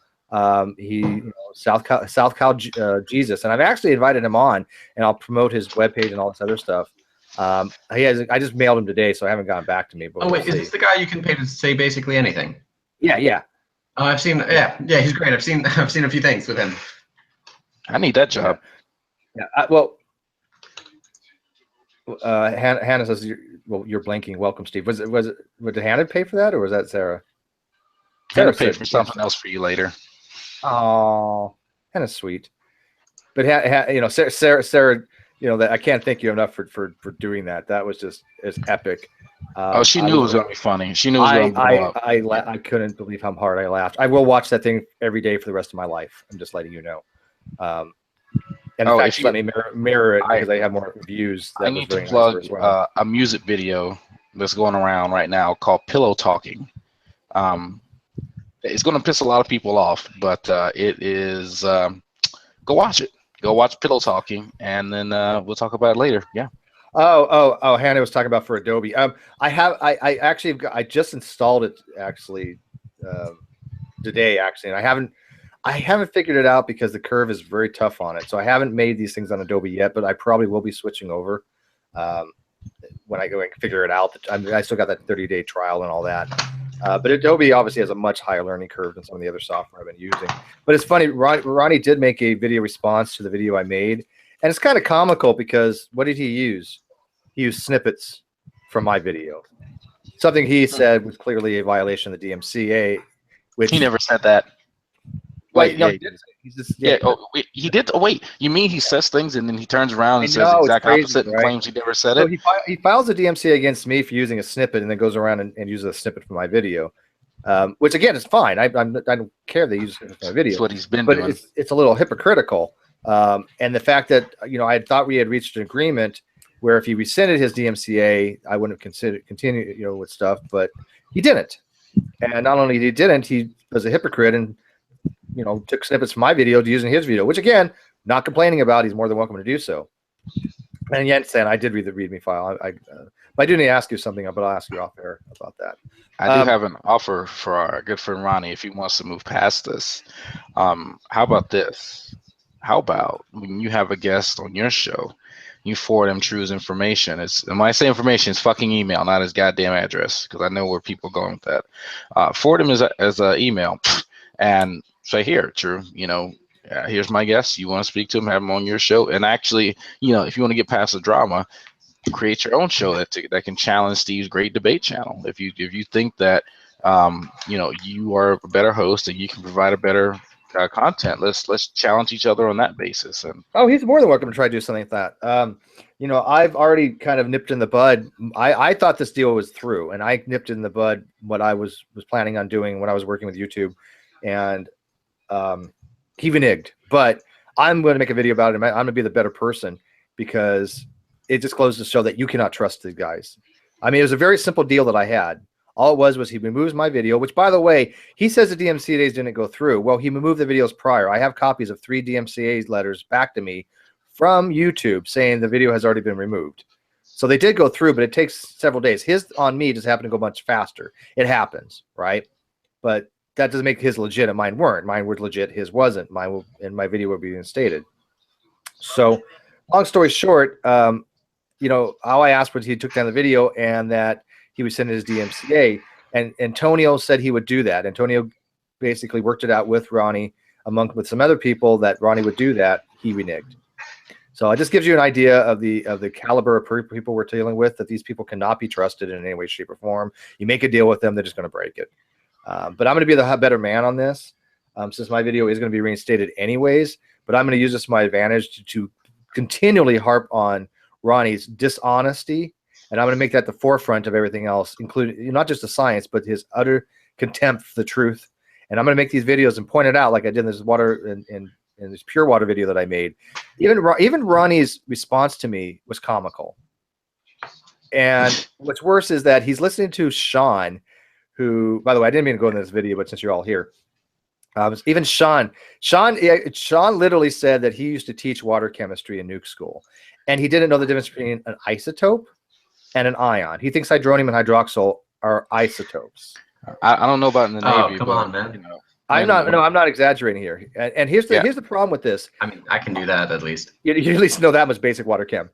South Cal Jesus, and I've actually invited him on, and I'll promote his webpage and all this other stuff. I just mailed him today, so I haven't gotten back to me. But wait, is this the guy you can pay to say basically anything? Yeah. I've seen. Yeah, he's great. I've seen a few things with him. I need that job. Yeah. Hannah says, you're blanking. Welcome, Steve. Did Hannah pay for that, or was that Sarah? Hannah paid for something else for you later. Oh, Hannah's sweet. But Sarah, that I can't thank you enough for doing that. That was just epic. She knew it was gonna be funny. She knew it was gonna blow up. I couldn't believe how hard I laughed. I will watch that thing every day for the rest of my life. I'm just letting you know. And in fact, she let me mirror it because I have more views. I need to plug a music video that's going around right now called Pillow Talking. It's going to piss a lot of people off, but it is. Go watch it. Go watch Pillow Talking, and then we'll talk about it later. Yeah. Oh! Hannah was talking about for Adobe. I just installed it actually today actually, and I haven't figured it out because the curve is very tough on it. So I haven't made these things on Adobe yet, but I probably will be switching over when I go and figure it out. I still got that 30-day trial and all that. But Adobe obviously has a much higher learning curve than some of the other software I've been using. But it's funny, Ronnie did make a video response to the video I made. And it's kind of comical because what did he use? He used snippets from my video. Something he said was clearly a violation of the DMCA. Which he never said that. Wait, no, he did. Oh, wait, you mean he says things and then he turns around and says the exact opposite and claims he never said it? He files a DMCA against me for using a snippet and then goes around and uses a snippet from my video, which again is fine. I don't care that he uses it from my video. That's what he's been doing. But it's a little hypocritical. And the fact that I thought we had reached an agreement where if he rescinded his DMCA, I wouldn't have continue with stuff, but he didn't. And not only he didn't, he was a hypocrite and took snippets from my video to use in his video, which again, not complaining about. He's more than welcome to do so. And yet, saying I did read the README file. I do need to ask you something, but I'll ask you off air about that. I do have an offer for our good friend Ronnie if he wants to move past this. How about this? How about when you have a guest on your show, you forward him True's information. And when I say information, it's fucking email, not his goddamn address, because I know where people are going with that. Forward him as an email and say, here, True, here's my guest. You want to speak to him, have him on your show. And actually, if you want to get past the drama, create your own show that can challenge Steve's great debate channel. If you think that, you are a better host and you can provide a better content, let's challenge each other on that basis. And he's more than welcome to try to do something like that. I've already kind of nipped in the bud. I thought this deal was through, and I nipped in the bud what I was planning on doing when I was working with YouTube, and he reneged. But I'm going to make a video about it. I'm going to be the better person because it just goes to show that you cannot trust these guys. I mean, it was a very simple deal that I had. All it was he removes my video, which, by the way, he says the DMCA didn't go through. Well, he removed the videos prior. I have copies of 3 DMCA letters back to me from YouTube saying the video has already been removed. So they did go through, but it takes several days. His on me just happened to go much faster. It happens, right? But that doesn't make his legit and mine weren't. Mine were legit, his wasn't. Mine and my video would be reinstated. So long story short, all I asked was he took down the video and that he would send his DMCA, and Antonio said he would do that. Antonio basically worked it out with Ronnie, with some other people, that Ronnie would do that. He reneged. So it just gives you an idea of the caliber of people we're dealing with, that these people cannot be trusted in any way, shape, or form. You make a deal with them, they're just going to break it. But I'm going to be the better man on this, since my video is going to be reinstated anyways. But I'm going to use this to my advantage to continually harp on Ronnie's dishonesty And I'm going to make that the forefront of everything else, including not just the science, but his utter contempt for the truth. And I'm going to make these videos and point it out like I did in this water in this pure water video that I made. Even Ronnie's response to me was comical. And what's worse is that he's listening to Sean, who, by the way, I didn't mean to go into this video, but since you're all here, even Sean literally said that he used to teach water chemistry in nuke school, and he didn't know the difference between an isotope and an ion. He thinks hydronium and hydroxyl are isotopes. I don't know about in the Navy. Oh, come on, man. You know, I'm not exaggerating here. And here's the problem with this. I mean, I can do that at least. You at least know that much basic water chem.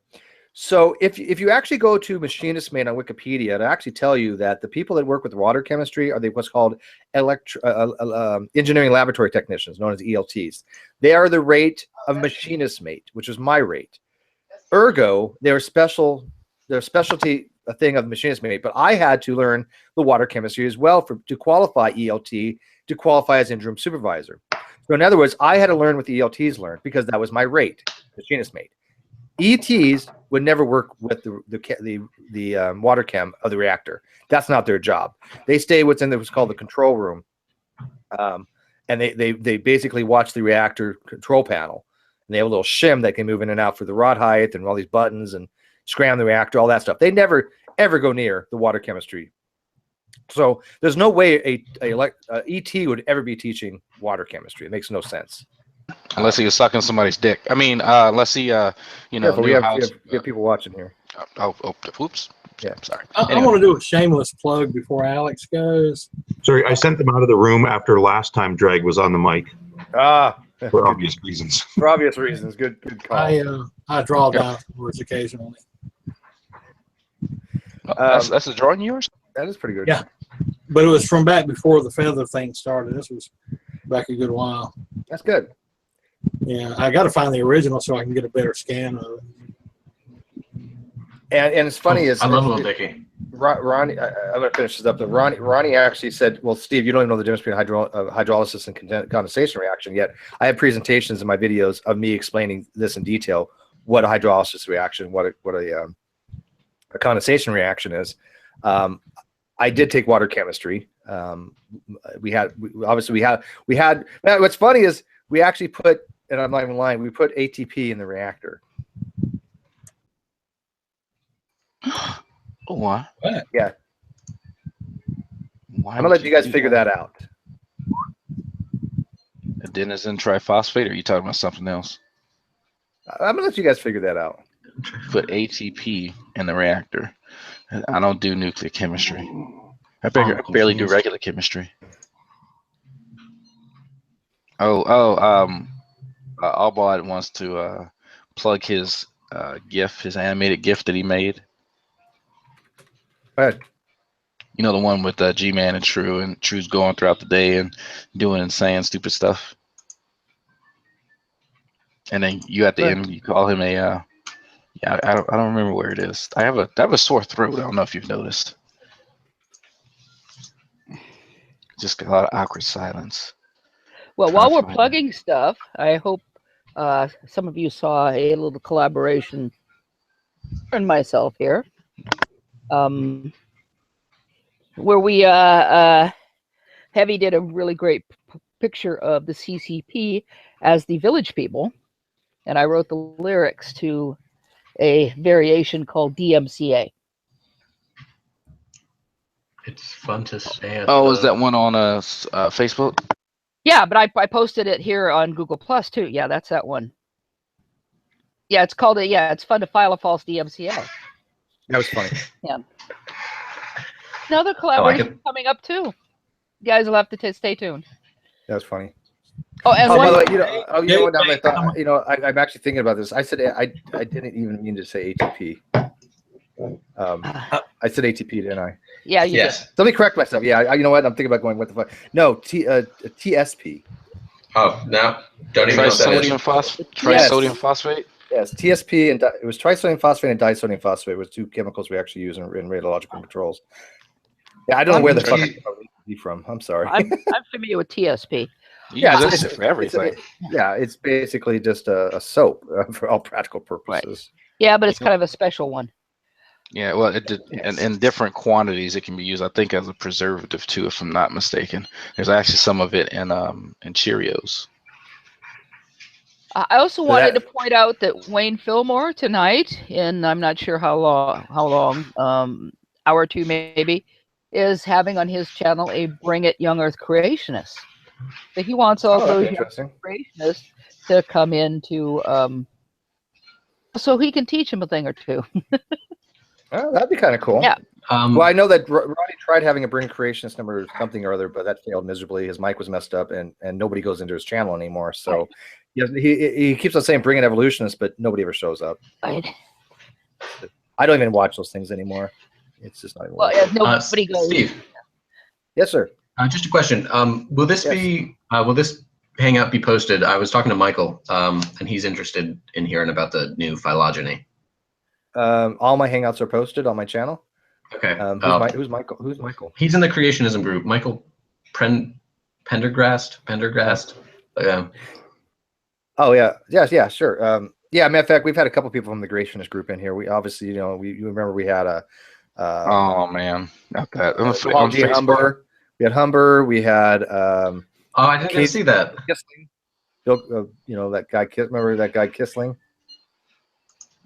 So if you actually go to Machinist Made on Wikipedia, it'll actually tell you that the people that work with water chemistry are what's called engineering laboratory technicians, known as ELTs. They are the rate of Machinist Mate, which is my rate. Ergo, they're a specialty thing of Machinist Mate. But I had to learn the water chemistry as well to qualify ELT, to qualify as interim supervisor. So in other words, I had to learn what the ELTs learned because that was my rate, Machinist Mate. ETs would never work with the water chem of the reactor. That's not their job. They stay what's called the control room, and they basically watch the reactor control panel. And they have a little shim that can move in and out for the rod height and all these buttons and scram the reactor, all that stuff. They never ever go near the water chemistry. So there's no way a ET would ever be teaching water chemistry. It makes no sense. Unless he was sucking somebody's dick. I mean, unless he, we have people watching here. Oops. Yeah, sorry. I want to do a shameless plug before Alex goes. Sorry, I sent them out of the room after last time Drag was on the mic. For obvious reasons. For obvious reasons. Good call. I draw dinosaurs occasionally. That's a drawing of yours? That is pretty good. Yeah. But it was from back before the feather thing started. This was back a good while. That's good. Yeah, I got to find the original so I can get a better scan of it. And it's funny I love Little Dicky. Ronnie, I'm going to finish this up. Ronnie actually said, well, Steve, you don't even know the difference between hydrolysis and condensation reaction yet. I have presentations in my videos of me explaining this in detail, what a hydrolysis reaction, what a condensation reaction is. I did take water chemistry. What's funny is we actually put, and I'm not even lying, we put ATP in the reactor. Oh, what? Yeah. Why I'm gonna let you guys figure that out. Adenosine triphosphate, or are you talking about something else? I'm gonna let you guys figure that out. Put ATP in the reactor. I don't do nuclear chemistry. I barely do regular chemistry. Albot wants to plug his GIF, his animated GIF that he made. Go ahead. You know, the one with G-Man and True's going throughout the day and doing insane, stupid stuff. And then you at the end, you call him a, I don't remember where it is. I have a sore throat. I don't know if you've noticed. Just a lot of awkward silence. Well, while we're plugging stuff, I hope some of you saw a little collaboration and myself here, where we Heavy did a really great picture of the CCP as the village people, and I wrote the lyrics to a variation called DMCA. It's fun to say. Oh, is that one on Facebook? Yeah, but I posted it here on Google Plus too. Yeah, that's that one. Yeah, it's called it's fun to file a false DMCA. That was funny. Yeah. Another collaboration coming up too. You guys will have to stay tuned. That was funny. Oh, and by the way, I'm actually thinking about this. I said I didn't even mean to say ATP. I said ATP, didn't I? Yeah, you did. Let me correct myself. Yeah, you know what? I'm thinking about going, what the fuck? No, TSP. Oh, no. Don't even know what that is. Trisodium phosphate? Yes, TSP, and it was trisodium phosphate and disodium phosphate was two chemicals we actually use in radiological controls. Yeah, I don't know where the fuck I got ATP from. I'm sorry. I'm familiar with TSP. Yeah, it's for everything. It's basically just a soap for all practical purposes. Right. Yeah, but it's kind of a special one. Yeah, well, it did, and in different quantities, it can be used, I think, as a preservative too, if I'm not mistaken. There's actually some of it in Cheerios. I also wanted to point out that Wayne Fillmore tonight, in I'm not sure how long, hour or two maybe, is having on his channel a Bring It Young Earth Creationists. So he wants all those young creationists to come in to, so he can teach them a thing or two. Oh, that'd be kind of cool. Yeah. Well, I know that Ronnie tried having a Bring Creationist number something or other, but that failed miserably. His mic was messed up, and nobody goes into his channel anymore. So he keeps on saying Bring It Evolutionist, but nobody ever shows up. Right. I don't even watch those things anymore. It's just not even. Well, yeah, nobody goes. Steve. Yes, sir. Just a question. Will this be? Will this hangout be posted? I was talking to Michael, and he's interested in hearing about the new phylogeny. All my hangouts are posted on my channel. Okay. Who's Michael? Who's Michael? He's in the creationism group. Michael Pendergrast. Oh yeah, yeah, sure. Yeah, matter of fact, we've had a couple people from the creationist group in here. We obviously, you remember we had a. Oh man, not that. Humber. We had Humber. We had. Oh, I didn't get to see that. Kissling. That guy. Remember that guy Kissling?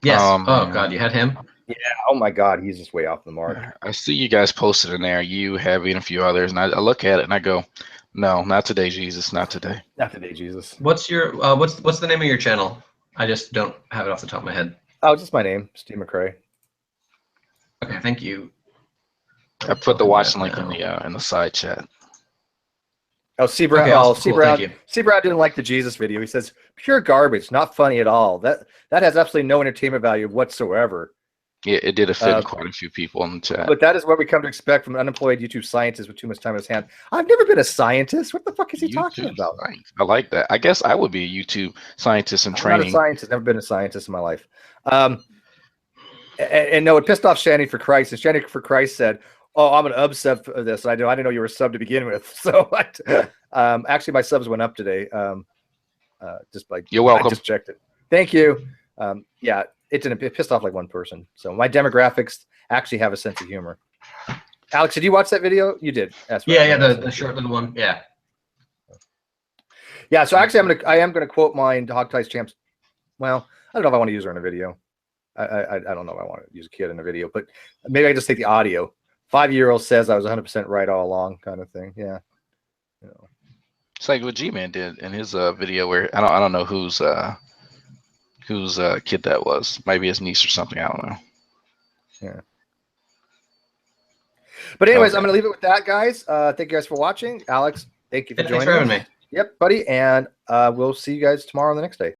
Yes. Oh God, you had him. Yeah. Oh my God, he's just way off the mark. I see you guys posted in there. You, Heavy, and a few others, and I look at it and I go, "No, not today, Jesus, not today." Not today, Jesus. What's your what's the name of your channel? I just don't have it off the top of my head. Oh, just my name, Steve McCrae. Okay, thank you. I put the watch link in the side chat. Oh, C Brown. Okay, C Brown. C Brown didn't like the Jesus video. He says pure garbage, not funny at all. That has absolutely no entertainment value whatsoever. Yeah, it did offend quite a few people in the chat. But that is what we come to expect from an unemployed YouTube scientist with too much time in his hand. I've never been a scientist. What the fuck is he talking about? Science. I like that. I guess I would be a YouTube scientist in training. I'm not a scientist. Never been a scientist in my life. And no, it pissed off Shanny for Christ. And Shanny for Christ said, "Oh, I'm an sub for this. I didn't know you were a sub to begin with." So actually, my subs went up today. Just like you're welcome. I just checked it. Thank you. Yeah, it pissed off like one person. So my demographics actually have a sense of humor. Alex, did you watch that video? You did. That's right. Yeah, the short little one. Yeah. Yeah. So actually, I am gonna quote mine, Hog Ties Champs. Well, I don't know if I want to use her in a video. I don't know if I want to use a kid in a video, but maybe I just take the audio. 5-year-old says I was 100% right all along, kind of thing. Yeah. It's like what G-Man did in his video where I don't know whose kid that was. Maybe his niece or something. I don't know. Yeah. But anyways, I'm going to leave it with that, guys. Thank you guys for watching. Alex, thank you for joining. Thanks for having me. Yep, buddy. And we'll see you guys tomorrow on the next day.